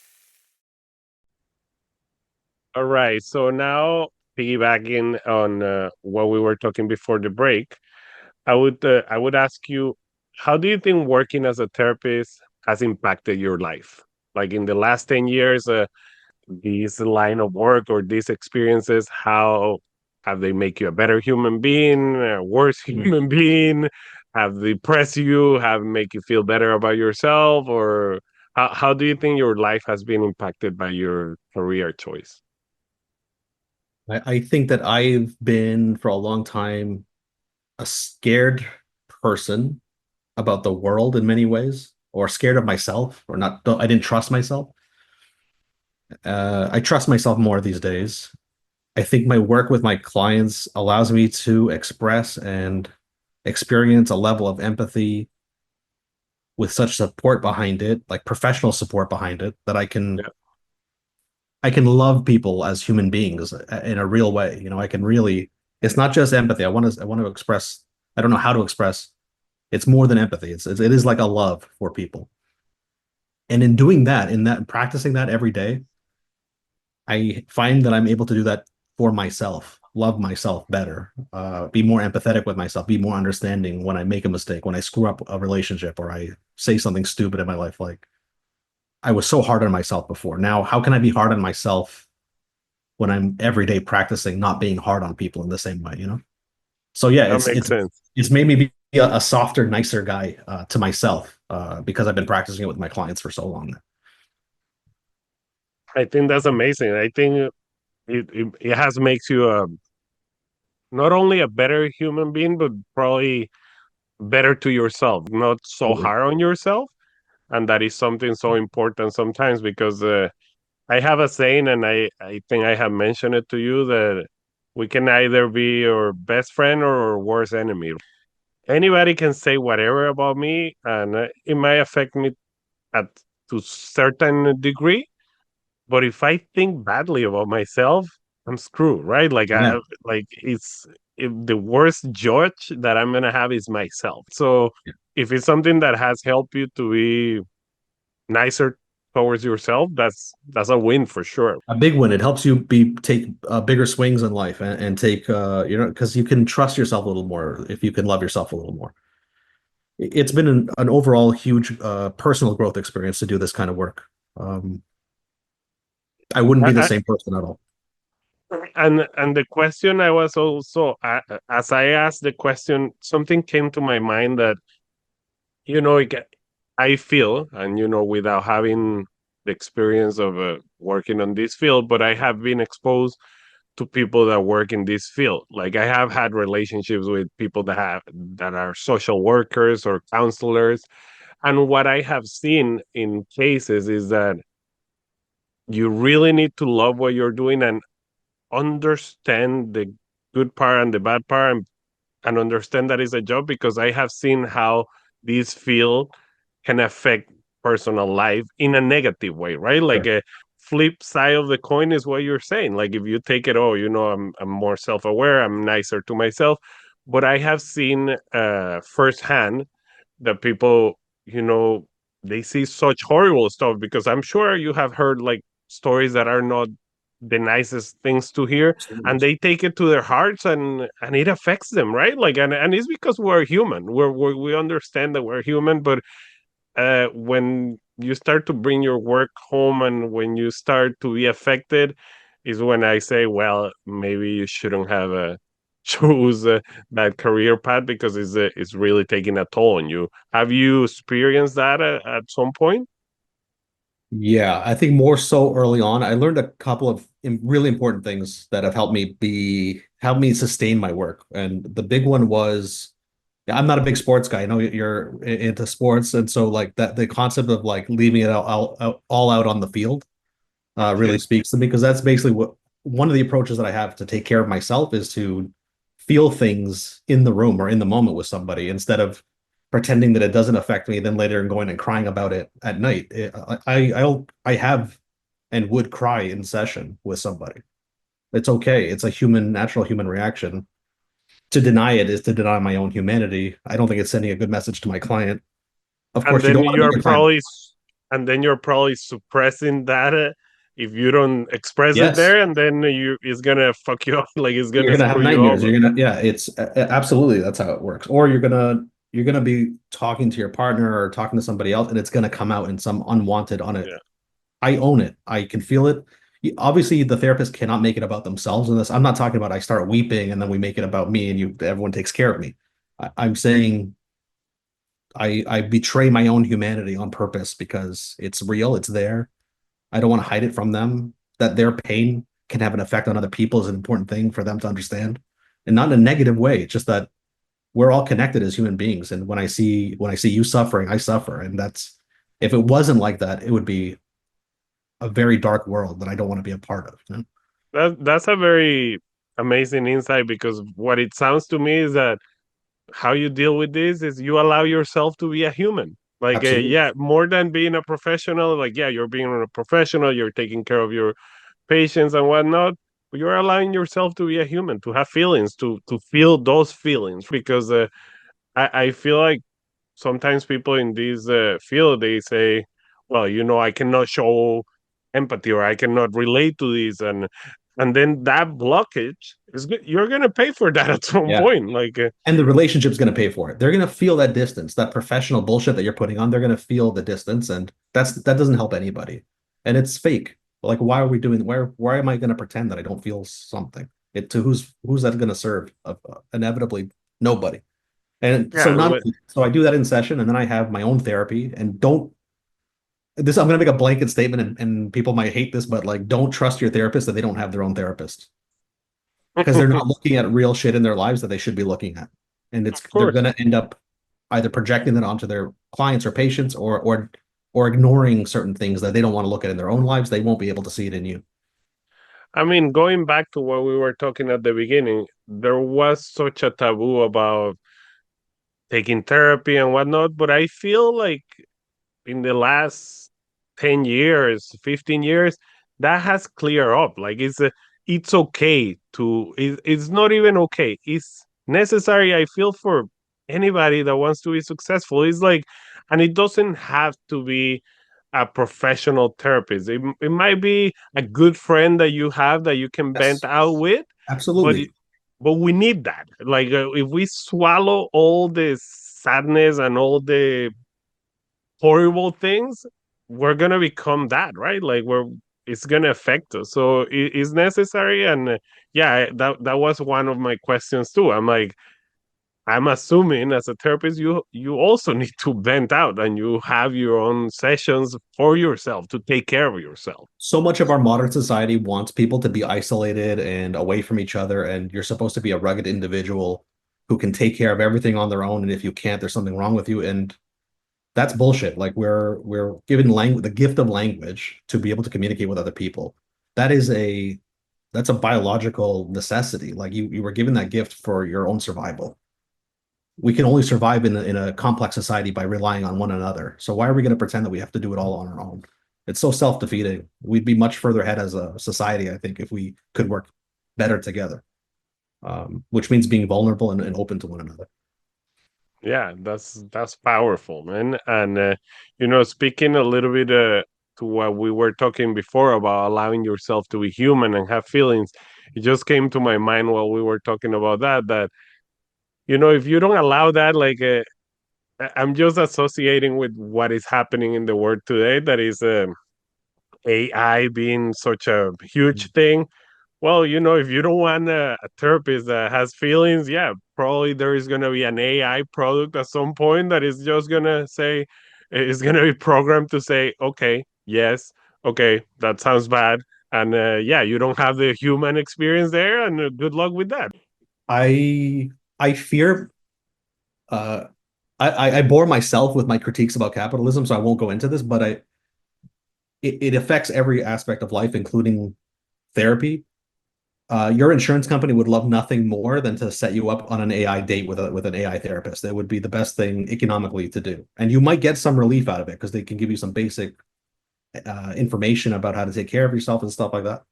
All right, so now piggybacking on what we were talking before the break, I would ask you, how do you think working as a therapist has impacted your life? Like in the last 10 years, this line of work or these experiences, how have they make you a better human being, a worse Mm. human being? Have they depressed you? Have make you feel better about yourself? Or how do you think your life has been impacted by your career choice? I think that I've been for a long time a scared person about the world in many ways, or scared of myself, or not. I didn't trust myself. I trust myself more these days. I think my work with my clients allows me to express and experience a level of empathy with such support behind it, like professional support behind it, that I can love people as human beings in a real way. I can really, it's not just empathy. I want to express, I don't know how to express. It's more than empathy. It is like a love for people. And in doing that, in that practicing that every day, I find that I'm able to do that for myself, love myself better, be more empathetic with myself, be more understanding when I make a mistake, when I screw up a relationship or I say something stupid in my life. Like I was so hard on myself before. Now, how can I be hard on myself when I'm every day practicing not being hard on people in the same way? So yeah, That it's makes it's sense. it's made me be a softer, nicer guy to myself because I've been practicing it with my clients for so long. I think that's amazing. I think it has makes you not only a better human being, but probably better to yourself, not so Absolutely. hard on yourself. And that is something so important sometimes because I have a saying, and I think I have mentioned it to you that we can either be your best friend or our worst enemy. Anybody can say whatever about me, and it might affect me at to certain degree. But if I think badly about myself, I'm screwed, right? Like Yeah. it's if the worst judge that I'm gonna have is myself. So if it's something that has helped you to be nicer towards yourself, that's a win for sure. A big one. It helps you be take bigger swings in life and take because you can trust yourself a little more if you can love yourself a little more. It's been an overall huge personal growth experience to do this kind of work. Um, I wouldn't be the I, same person at all. and the question I was also as I asked the question, something came to my mind that I feel, and without having the experience of working on this field, but I have been exposed to people that work in this field. Like I have had relationships with people that are social workers or counselors, and what I have seen in cases is that you really need to love what you're doing and understand the good part and the bad part, and understand that it's a job, because I have seen how this field can affect personal life in a negative way, right? Like Sure. a flip side of the coin is what you're saying. Like if you take it, oh, I'm more self-aware, I'm nicer to myself. But I have seen firsthand that people, you know, they see such horrible stuff, because I'm sure you have heard like stories that are not the nicest things to hear, Absolutely. and they take it to their hearts, and it affects them, right? Like and it's because we're human. We understand that we're human, but when you start to bring your work home and when you start to be affected is when I say, well, maybe you shouldn't have choose that career path, because it's really taking a toll on you. Have you experienced that at some point? Yeah, I think more so early on. I learned a couple of really important things that have helped me sustain my work. And the big one was I'm not a big sports guy. I know you're into sports, and so like that the concept of like leaving it all out on the field really Okay. speaks to me because that's basically what one of the approaches that I have to take care of myself is to feel things in the room or in the moment with somebody instead of pretending that it doesn't affect me, then later and going and crying about it at night. I have and would cry in session with somebody. It's okay. It's a natural human reaction. To deny it is to deny my own humanity. I don't think it's sending a good message to my client. Of and course, you then don't want to make you're your client. probably and then you're probably suppressing that if you don't express it Yes, there, and then you it's gonna fuck you up, like it's you're gonna gonna have screw you nightmares. over. You're gonna, yeah, it's absolutely that's how it works. Or you're gonna be talking to your partner or talking to somebody else, and it's gonna come out in some unwanted on it. Yeah. I own it. I can feel it. Obviously, the therapist cannot make it about themselves in this. I'm not talking about I start weeping and then we make it about me and everyone takes care of me. I'm saying I betray my own humanity on purpose because it's real, it's there. I don't want to hide it from them that their pain can have an effect on other people is an important thing for them to understand, and not in a negative way. It's just that we're all connected as human beings, and when I see you suffering, I suffer, and that's if it wasn't like that, it would be a very dark world that I don't want to be a part of. You know? That's a very amazing insight because what it sounds to me is that how you deal with this is you allow yourself to be a human. Like, Absolutely. yeah, more than being a professional, like, yeah, you're being a professional, you're taking care of your patients and whatnot, but you're allowing yourself to be a human, to have feelings, to feel those feelings. Because I feel like sometimes people in this field, they say, well, I cannot show empathy or I cannot relate to this. And then that blockage is good. You're going to pay for that at some Yeah. point. Like, And the relationship's going to pay for it. They're going to feel that distance, that professional bullshit that you're putting on. They're going to feel the distance, and that doesn't help anybody. And it's fake. Like, why are we doing? Why am I going to pretend that I don't feel something? It to who's that going to serve? Inevitably, nobody. And so yeah, not so I do that in session, and then I have my own therapy. And don't this I'm going to make a blanket statement, and people might hate this, but like, don't trust your therapist that they don't have their own therapist because they're not looking at real shit in their lives that they should be looking at. And it's of they're course. going to end up either projecting that onto their clients or patients, or ignoring certain things that they don't want to look at in their own lives. They won't be able to see it in you. I mean, going back to what we were talking at the beginning, there was such a taboo about taking therapy and whatnot, but I feel like in the last 10 years, 15 years, that has cleared up. Like, it's okay it's not even okay, it's necessary, I feel, for anybody that wants to be successful. It's like, and it doesn't have to be a professional therapist. It might be a good friend that you have that you can vent Yes, out with, but absolutely. but we need that. Like, if we swallow all the sadness and all the horrible things, we're gonna become that, right? Like, it's gonna affect us. So it's necessary, and yeah, that was one of my questions too. I'm like, I'm assuming as a therapist, you also need to vent out, and you have your own sessions for yourself to take care of yourself. So much of our modern society wants people to be isolated and away from each other, and you're supposed to be a rugged individual who can take care of everything on their own. And if you can't, there's something wrong with you. And that's bullshit. Like, we're given language, the gift of language, to be able to communicate with other people. That is a that's a biological necessity. Like, you were given that gift for your own survival. We can only survive in a complex society by relying on one another. So why are we going to pretend that we have to do it all on our own? It's so self-defeating. We'd be much further ahead as a society, I think, if we could work better together, which means being vulnerable and open to one another. Yeah, that's powerful, man. And speaking a little bit to what we were talking before about allowing yourself to be human and have feelings, it just came to my mind while we were talking about that if you don't allow that, like, I'm just associating with what is happening in the world today, that is AI being such a huge thing. Well, if you don't want a therapist that has feelings, yeah, probably there is going to be an AI product at some point that is just going to say, is going to be programmed to say, okay, yes, okay, that sounds bad. And yeah, you don't have the human experience there, and good luck with that. I fear uh I bore myself with my critiques about capitalism, so I won't go into this, but it affects every aspect of life, including therapy. Your insurance company would love nothing more than to set you up on an AI date with an AI therapist. It would be the best thing economically to do, and you might get some relief out of it because they can give you some basic information about how to take care of yourself and stuff like that.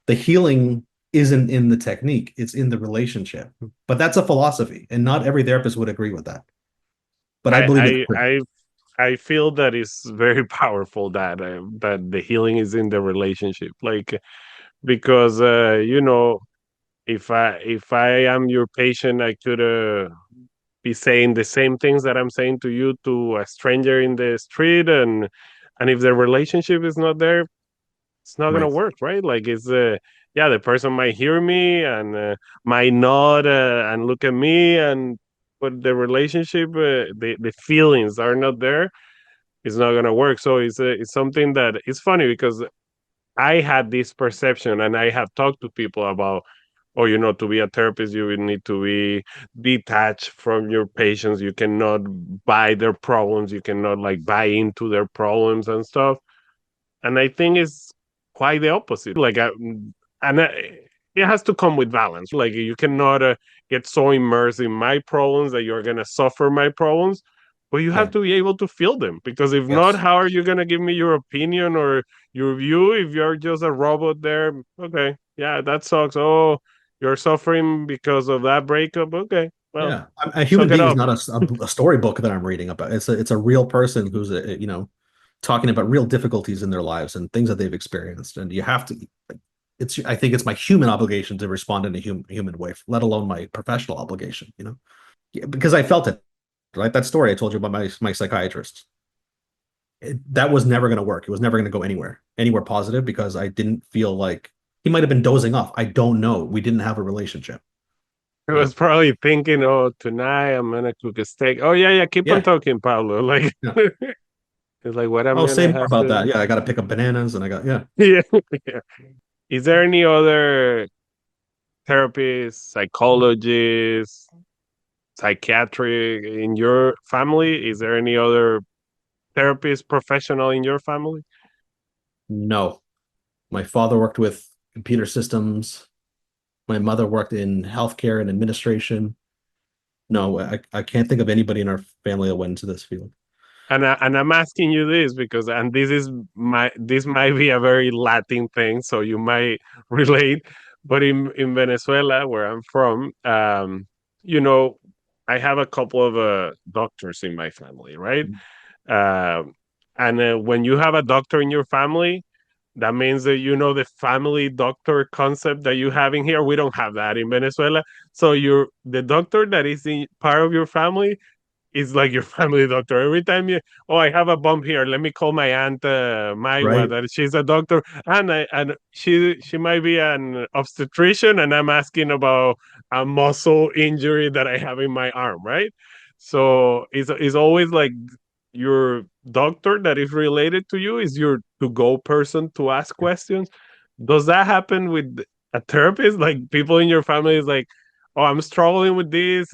The healing isn't in the technique; it's in the relationship. But that's a philosophy, and not every therapist would agree with that. But I I believe it's I true. I I feel that it's very powerful that the healing is in the relationship, like, because if I am your patient, I could be saying the same things that I'm saying to you to a stranger in the street, and if the relationship is not there, it's not gonna Right. work, right? Like, it's yeah, the person might hear me and might nod and look at me, and but the relationship, the feelings are not there. It's not gonna work. So it's something that it's funny because I had this perception, and I have talked to people about, oh, to be a therapist, you will need to be detached from your patients. You cannot buy their problems. You cannot like buy into their problems and stuff. And I think it's quite the opposite. And it has to come with balance. Like you cannot get so immersed in my problems that you're gonna suffer my problems, but you have Yeah. to be able to feel them. Because if not, Yes. how are you gonna give me your opinion or your view if you're just a robot there? Okay, yeah, that sucks. Oh, you're suffering because of that breakup. Okay, well, Yeah. A human suck it being is up. not a storybook that I'm reading about. It's a real person who's talking about real difficulties in their lives and things that they've experienced. And you have to it's I think it's my human obligation to respond in a human way, let alone my professional obligation, Yeah, because I felt it, right? That story I told you about my psychiatrist. That was never going to work. It was never going to go anywhere positive because I didn't feel like he might have been dozing off. I don't know. We didn't have a relationship. I You know? was probably thinking, oh, tonight I'm gonna cook a steak. Oh yeah, yeah, keep on Yeah. talking, Pablo. Like Yeah. it's like what I'm Oh, say gonna more have about that. to. Yeah, I got to pick up bananas and I got yeah. Yeah, yeah. Is there any other therapist, psychologist, psychiatric in your family? Is there any other therapist professional in your family? No. My father worked with computer systems. My mother worked in healthcare and administration. No, I can't think of anybody in our family that went into this field. And I'm asking you this because and this might be a very Latin thing, so you might relate. But in Venezuela, where I'm from, you know, I have a couple of doctors in my family, right? Um, and when you have a doctor in your family, that means that the family doctor concept that you have in here. We don't have that in Venezuela. So the doctor that is in part of your family is like your family doctor. Every time I have a bump here. Let me call my aunt Maiwa. Right? That she's a doctor, and she might be an obstetrician, and I'm asking about a muscle injury that I have in my arm, right? So it's always like your doctor that is related to you is your to go person to ask questions. Does that happen with a therapist? Like people in your family is like, oh, I'm struggling with this,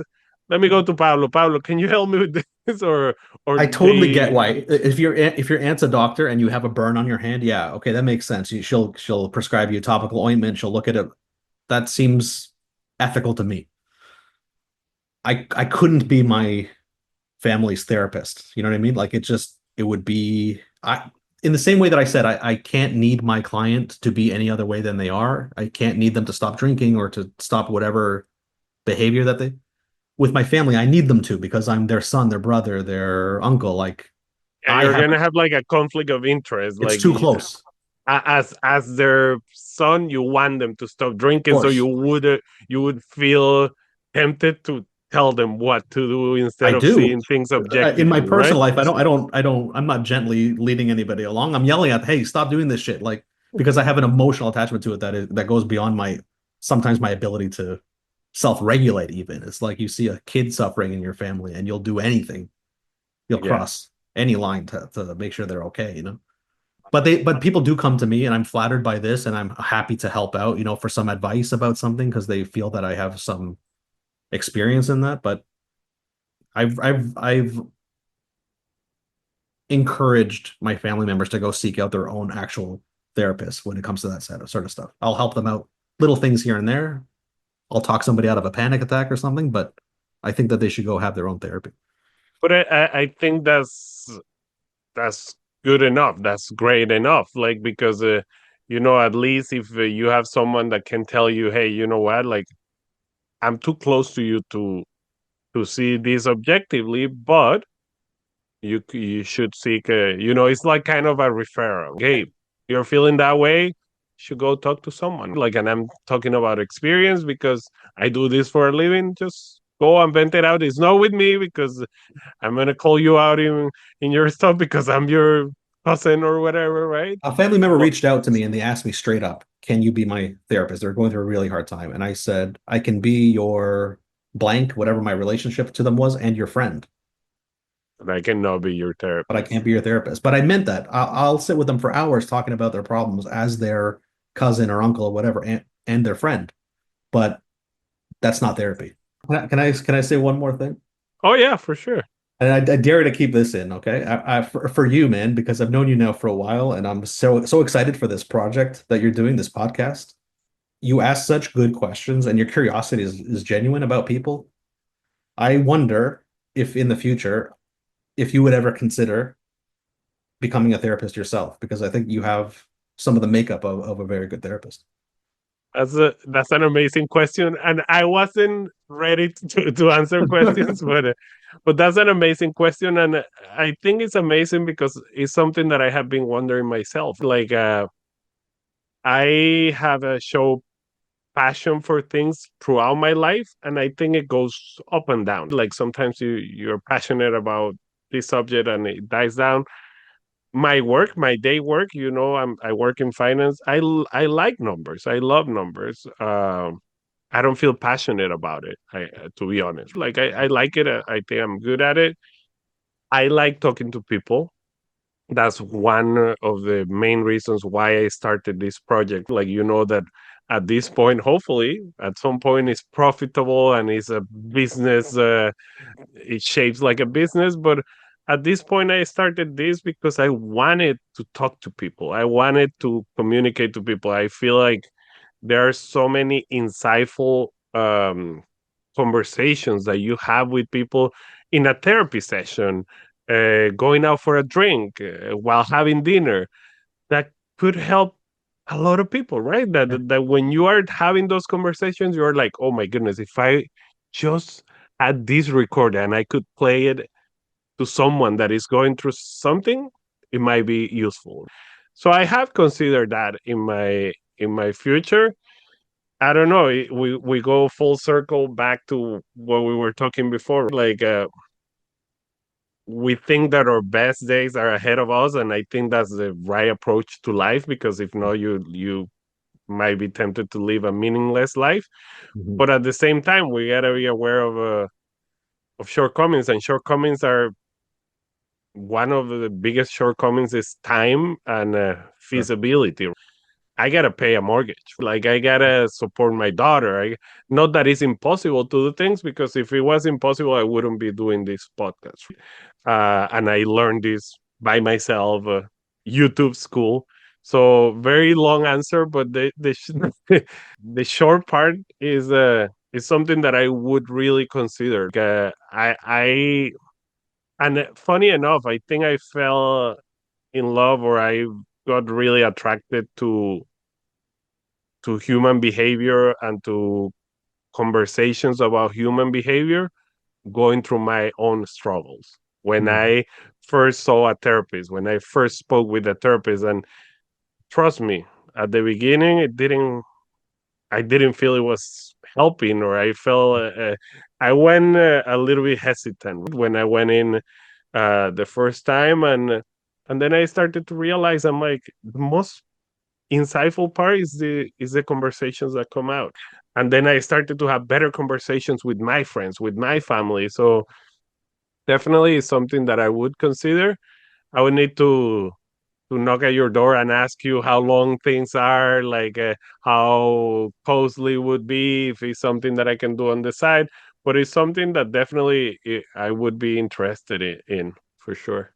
let me go to Pablo. Pablo, can you help me with this? Or I totally get they why. If your aunt's a doctor and you have a burn on your hand, yeah, okay, that makes sense. She'll prescribe you a topical ointment. She'll look at it. That seems ethical to me. I couldn't be my family's therapist. You know what I mean? Like it would be I in the same way that I said I can't need my client to be any other way than they are. I can't need them to stop drinking or to stop whatever behavior that they with my family, I need them to because I'm their son, their brother, their uncle. Like yeah, I you're have gonna have like a conflict of interest. it's Like too close. as their son, you want them to stop Of drinking, so course. you would feel tempted to tell them what to do I instead of do. seeing things In my objectively, right? personal life, I'm not gently leading anybody along. I'm yelling at, hey, stop doing this shit. Like, because I have an emotional attachment to it that goes beyond sometimes my ability to self-regulate even. It's like you see a kid suffering in your family and you'll do anything. You'll Yeah, cross any line to make sure they're okay. But people do come to me and I'm flattered by this and I'm happy to help out, for some advice about something because they feel that I have some experience in that. But I've encouraged my family members to go seek out their own actual therapist when it comes to that sort of stuff. I'll help them out, little things here and there. I'll talk somebody out of a panic attack or something, but I think that they should go have their own therapy. but I think that's good enough. That's great enough. Like because at least if you have someone that can tell you, hey, you know what, like I'm too close to you to see this objectively, but you should seek it's like kind of a referral. Like, hey, you're feeling that way, you should go talk to someone. Like, and I'm talking about experience because I do this for a living. Just go and vent it out. It's not with me because I'm gonna call you out in your stuff because I'm your cousin or whatever, right? A family member But reached out to me and they asked me straight up, "Can you be my therapist?" They're going through a really hard time, and I said, "I can be your blank, whatever my relationship to them was, and your friend." But I cannot be your but I therapist. can't be your therapist. But I meant that. I'll sit with them for hours talking about their problems as their cousin or uncle or whatever, and their friend. But that's not therapy. Can I say one more thing? Oh yeah, for sure. And I dare to keep this in, okay? For you, man, because I've known you now for a while, and I'm so excited for this project that you're doing, this podcast. You ask such good questions, and your curiosity is genuine about people. I wonder if in the future, if you would ever consider becoming a therapist yourself, because I think you have some of the makeup of a very good therapist. That's an amazing question, and I wasn't ready to answer questions, but that's an amazing question, and I think it's amazing because it's something that I have been wondering myself. Like, I have a show passion for things throughout my life, and I think it goes up and down. Like sometimes you're passionate about this subject and it dies down. My work, my day work, I work in finance. I like numbers. I love numbers. I don't feel passionate about it. To be honest, like I like it. I think I'm good at it. I like talking to people. That's one of the main reasons why I started this project. Like that at this point, hopefully, at some point, it's profitable and it's a business. It shapes like a business, but at this point, I started this because I wanted to talk to people. I wanted to communicate to people. I feel like there are so many insightful conversations that you have with people in a therapy session, going out for a drink, while having dinner, that could help a lot of people, right? Yeah. That when you are having those conversations, you're like, oh my goodness, if I just had this recorder and I could play it to someone that is going through something, it might be useful. So I have considered that in my future. I don't know. We go full circle back to what we were talking before. Like, we think that our best days are ahead of us, and I think that's the right approach to life. Because if not, you might be tempted to live a meaningless life. Mhm. But at the same time, we gotta be aware of shortcomings, and shortcomings are one of the biggest shortcomings is time and Sure. feasibility. I gotta pay a mortgage. Like I gotta support my daughter. Not that it's impossible to do things, because if it was impossible, I wouldn't be doing this podcast. And I learned this by myself. YouTube school. So very long answer, but the short part is something that I would really consider. I and funny enough, I think I fell in love, or I got really attracted to human behavior and to conversations about human behavior going through my own struggles. When Mhm. I first saw a therapist, when I first spoke with a therapist, and trust me, at the beginning, I didn't feel it was helping, or I felt, I went a little bit hesitant when I went in the first time, and then I started to realize I'm like the most insightful part is the conversations that come out, and then I started to have better conversations with my friends, with my family. So definitely is something that I would consider. I would need to knock at your door and ask you how long things are, like how costly would be, if it's something that I can do on the side. But it's something that definitely I would be interested in for sure.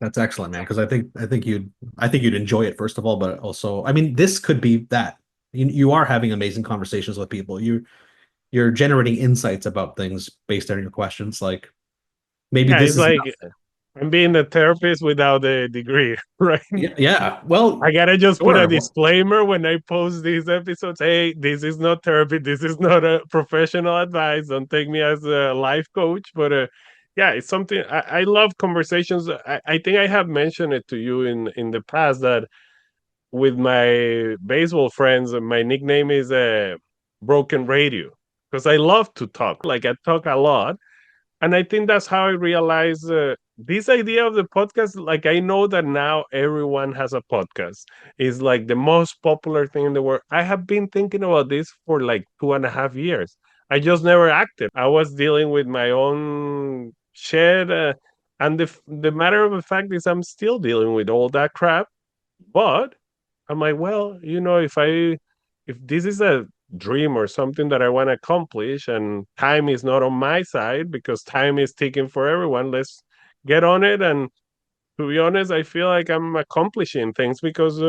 That's excellent, man. Because I think you'd enjoy it first of all, but also, I mean, this could be that you are having amazing conversations with people. You're generating insights about things based on your questions. Like maybe Yeah, this it's is like enough. I'm being a therapist without a degree, right? Yeah, yeah. Well, I gotta just put a sure. Well, disclaimer when I post these episodes. Hey, this is not therapy. This is not a professional advice. Don't take me as a life coach. But yeah, it's something I love conversations. I think I have mentioned it to you in the past that with my baseball friends, my nickname is Broken Radio, because I love to talk. Like I talk a lot, and I think that's how I realized this idea of the podcast. Like I know that now everyone has a podcast. It's like the most popular thing in the world. I have been thinking about this for like 2.5 years. I just never acted. I was dealing with my own shit. And the matter of the fact is, I'm still dealing with all that crap. But I'm like, well, if this is a dream or something that I want to accomplish, and time is not on my side because time is ticking for everyone, let's get on it. And to be honest, I feel like I'm accomplishing things because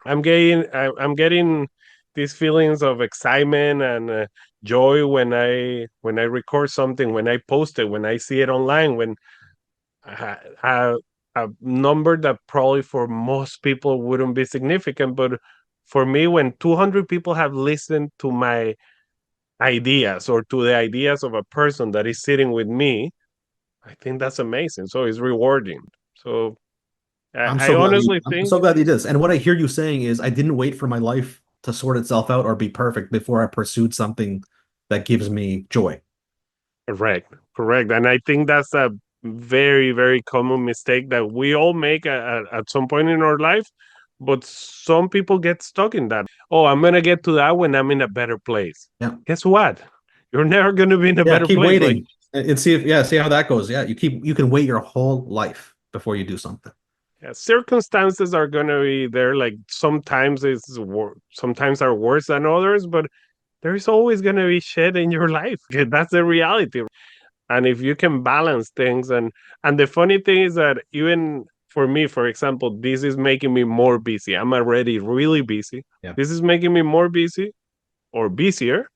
I'm getting these feelings of excitement and joy when I record something, when I post it, when I see it online, when a, a number that probably for most people wouldn't be significant, but for me, when 200 people have listened to my ideas or to the ideas of a person that is sitting with me, I think that's amazing. So it's rewarding. So I'm I so glad you honestly I'm think so glad you did this. And what I hear you saying is I didn't wait for my life to sort itself out or be perfect before I pursued something that gives me joy. correct, correct. And I think that's a very, very common mistake that we all make at some point in our life. But some people get stuck in that. Oh, I'm going to get to that when I'm in a better place. Yeah. Guess what? You're never going to be in a Yeah, better keep place. Like, waiting and see how that goes. Yeah, you can wait your whole life before you do something. yeah, circumstances are going to be there. Like, sometimes are worse than others, but there's always going to be shit in your life. That's the reality. And if you can balance things, and the funny thing is that even for me, for example, this is making me more busy. I'm already really busy. Yeah. This is making me more busy or busier,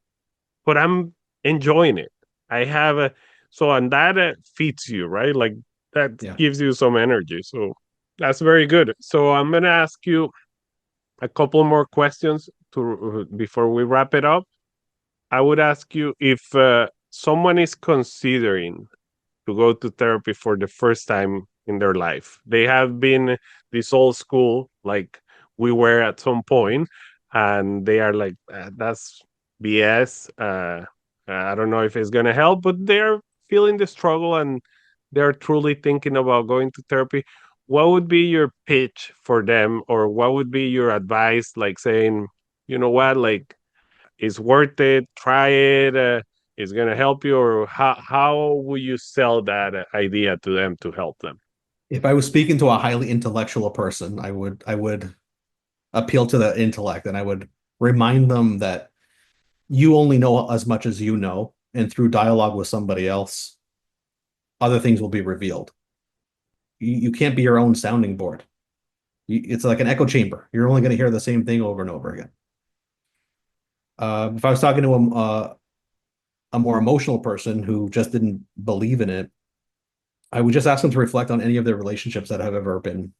but I'm enjoying it. I have a so and that feeds you, right? Like that Yeah. gives you some energy. So that's very good. So I'm gonna ask you a couple more questions to before we wrap it up. I would ask you if someone is considering to go to therapy for the first time in their life. They have been this old school, like we were at some point, and they are like, that's BS. I don't know if it's going to help, but they're feeling the struggle and they're truly thinking about going to therapy. What would be your pitch for them, or what would be your advice, like saying, you know what, like it's worth it, try it, it's going to help you, or how will you sell that idea to them to help them? If I was speaking to a highly intellectual person, I would appeal to the intellect and I would remind them that you only know as much as you know, and through dialogue with somebody else, other things will be revealed. You can't be your own sounding board. It's like an echo chamber. You're only going to hear the same thing over and over again. If I was talking to a more emotional person who just didn't believe in it, I would just ask them to reflect on any of their relationships that have ever been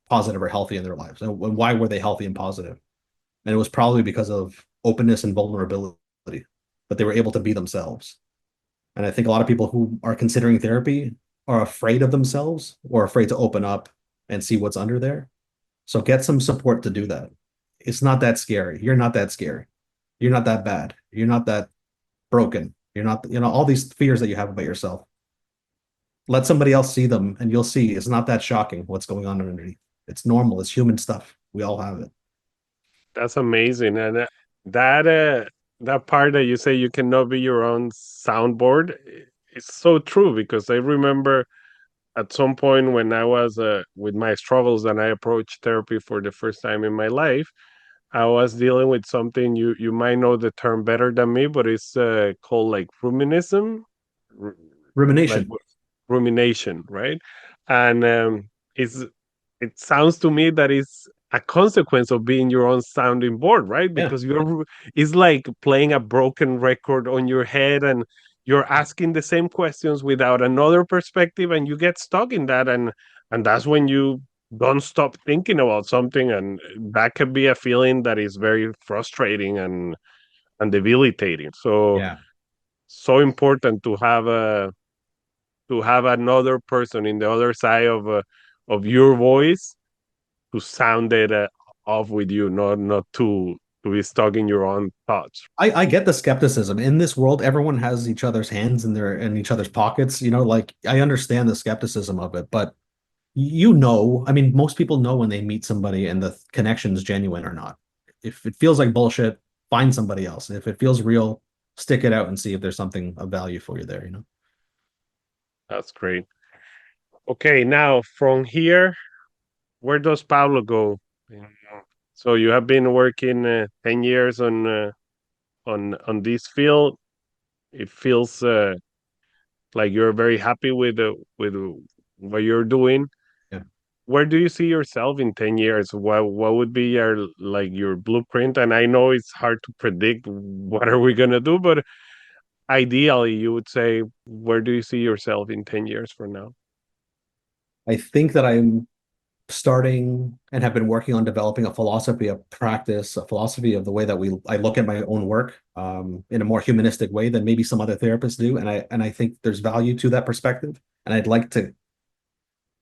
positive or healthy in their lives. And why were they healthy and positive? And it was probably because of openness and vulnerability, but they were able to be themselves. And I think a lot of people who are considering therapy are afraid of themselves or afraid to open up and see what's under there. So get some support to do that. It's not that scary. You're not that scary. You're not that bad. You're not that broken. You're not, all these fears that you have about yourself. Let somebody else see them and you'll see it's not that shocking what's going on underneath. It's normal. It's human stuff. We all have it. That's amazing. And that that part that you say you cannot be your own soundboard is so true, because I remember at some point when I was with my struggles and I approached therapy for the first time in my life, I was dealing with something, you might know the term better than me, but it's called like ruminism, like Rumination. rumination, right? And it's it sounds to me that it's a consequence of being your own sounding board, right? Yeah. Because it's like playing a broken record on your head, and you're asking the same questions without another perspective, and you get stuck in that, and that's when you don't stop thinking about something, and that could be a feeling that is very frustrating and debilitating. So Yeah. so important to have another person in the other side of your voice to sound it off with you, not to be stuck in your own thoughts. I get the skepticism. In this world, everyone has each other's hands in each other's pockets. Like I understand the skepticism of it, but I mean, most people know when they meet somebody and the connection's genuine or not. If it feels like bullshit, find somebody else. If it feels real, stick it out and see if there's something of value for you there. That's great. Okay, now from here, where does Pablo go? Yeah. So you have been working 10 years on this field. It feels like you're very happy with what you're doing. Yeah. Where do you see yourself in 10 years? What would be your like your blueprint? And I know it's hard to predict what are we gonna do, but ideally you would say where do you see yourself in 10 years from now? I think that I'm starting and have been working on developing a philosophy of practice, a philosophy of the way that I look at my own work in a more humanistic way than maybe some other therapists do. And I think there's value to that perspective. And I'd like to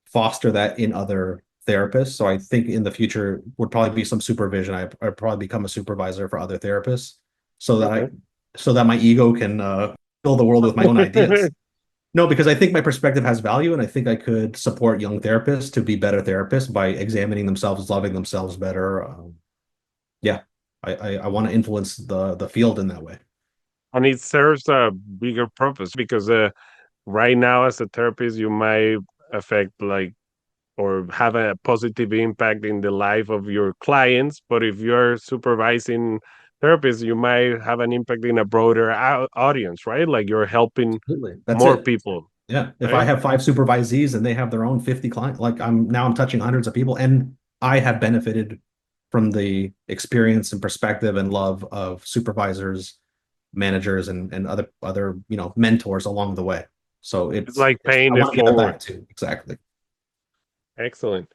foster that in other therapists. So I think in the future would probably be some supervision. I'd probably become a supervisor for other therapists so that I Perfect. so that my ego can fill the world with my own ideas. No, because I think my perspective has value, and I think I could support young therapists to be better therapists by examining themselves, loving themselves better. Yeah, I want to influence the field in that way. And it serves a bigger purpose because right now as a therapist you might affect like or have a positive impact in the life of your clients, but if you're supervising therapists you might have an impact in a broader audience, right? Like you're helping Absolutely. That's more it. people, Yeah. If I right? have five supervisees and they have their own 50 clients, like I'm touching hundreds of people, and I have benefited from the experience and perspective and love of supervisors, managers, and other mentors along the way. So It's like I paying it want to give it forward. back too. Exactly. Excellent.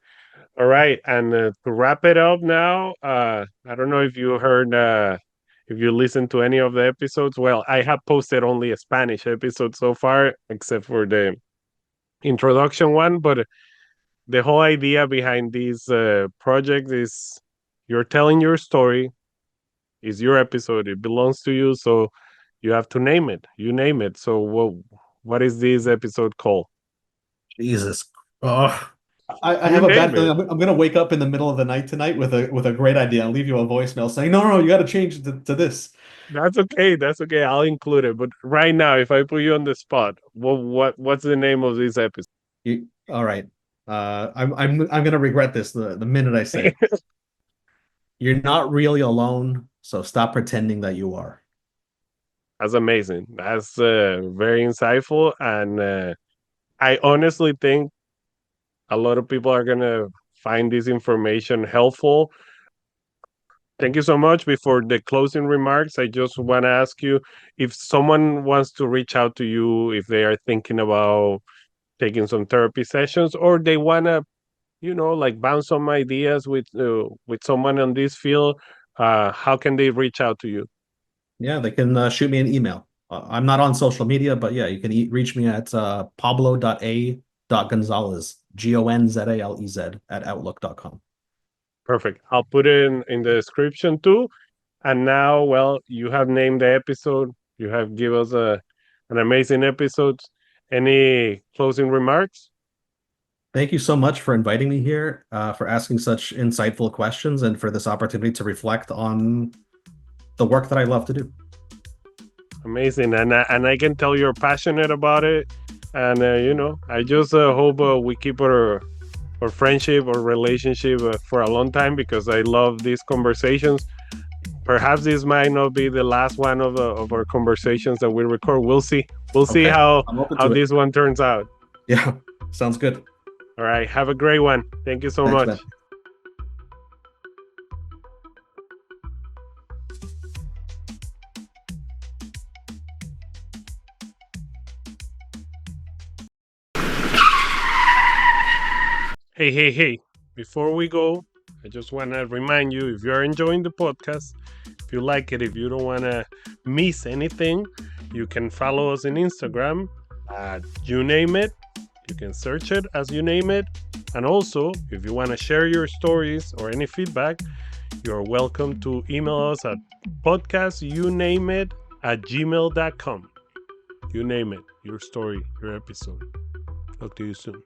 All right, and to wrap it up now, I don't know if you heard, if you listened to any of the episodes. Well, I have posted only a Spanish episode so far, except for the introduction one. But the whole idea behind this project is you're telling your story, is your episode, it belongs to you, so you have to name it. You name it. So, what is this episode called? Jesus. Oh, I You have a name bad feeling. it. I'm gonna wake up in the middle of the night tonight with a great idea. I'll leave you a voicemail saying, no, no, no, you got to change it to this. That's okay. That's okay. I'll include it. But right now, if I put you on the spot, what's the name of this episode? All right. I'm gonna regret this the minute I say it. You're not really alone, so stop pretending that you are. That's amazing. That's very insightful, and I honestly think a lot of people are gonna find this information helpful. Thank you so much. Before the closing remarks, I just want to ask you if someone wants to reach out to you, if they are thinking about taking some therapy sessions, or they want to like bounce some ideas with someone on this field, how can they reach out to you? Yeah, they can shoot me an email. I'm not on social media, but yeah, you can reach me at pablo.a.gonzalez, Gonzalez at outlook.com. Perfect. I'll put it in the description too. And now, well, you have named the episode. You have give us an amazing episode. Any closing remarks? Thank you so much for inviting me here, for asking such insightful questions, and for this opportunity to reflect on the work that I love to do. Amazing. And I can tell you're passionate about it. And I just hope we keep our friendship or relationship for a long time because I love these conversations. Perhaps this might not be the last one of our conversations that we record. We'll see. We'll see Okay, how I'm open how to it. this one turns out. Yeah, sounds good. All right. Have a great one. Thank you so Thanks, much. man. Hey, hey, hey. Before we go, I just want to remind you if you're enjoying the podcast, if you like it, if you don't want to miss anything, you can follow us on Instagram at You Name It. You can search it as You Name It. And also, if you want to share your stories or any feedback, you're welcome to email us at podcastyounameit@gmail.com. You name it, your story, your episode. Talk to you soon.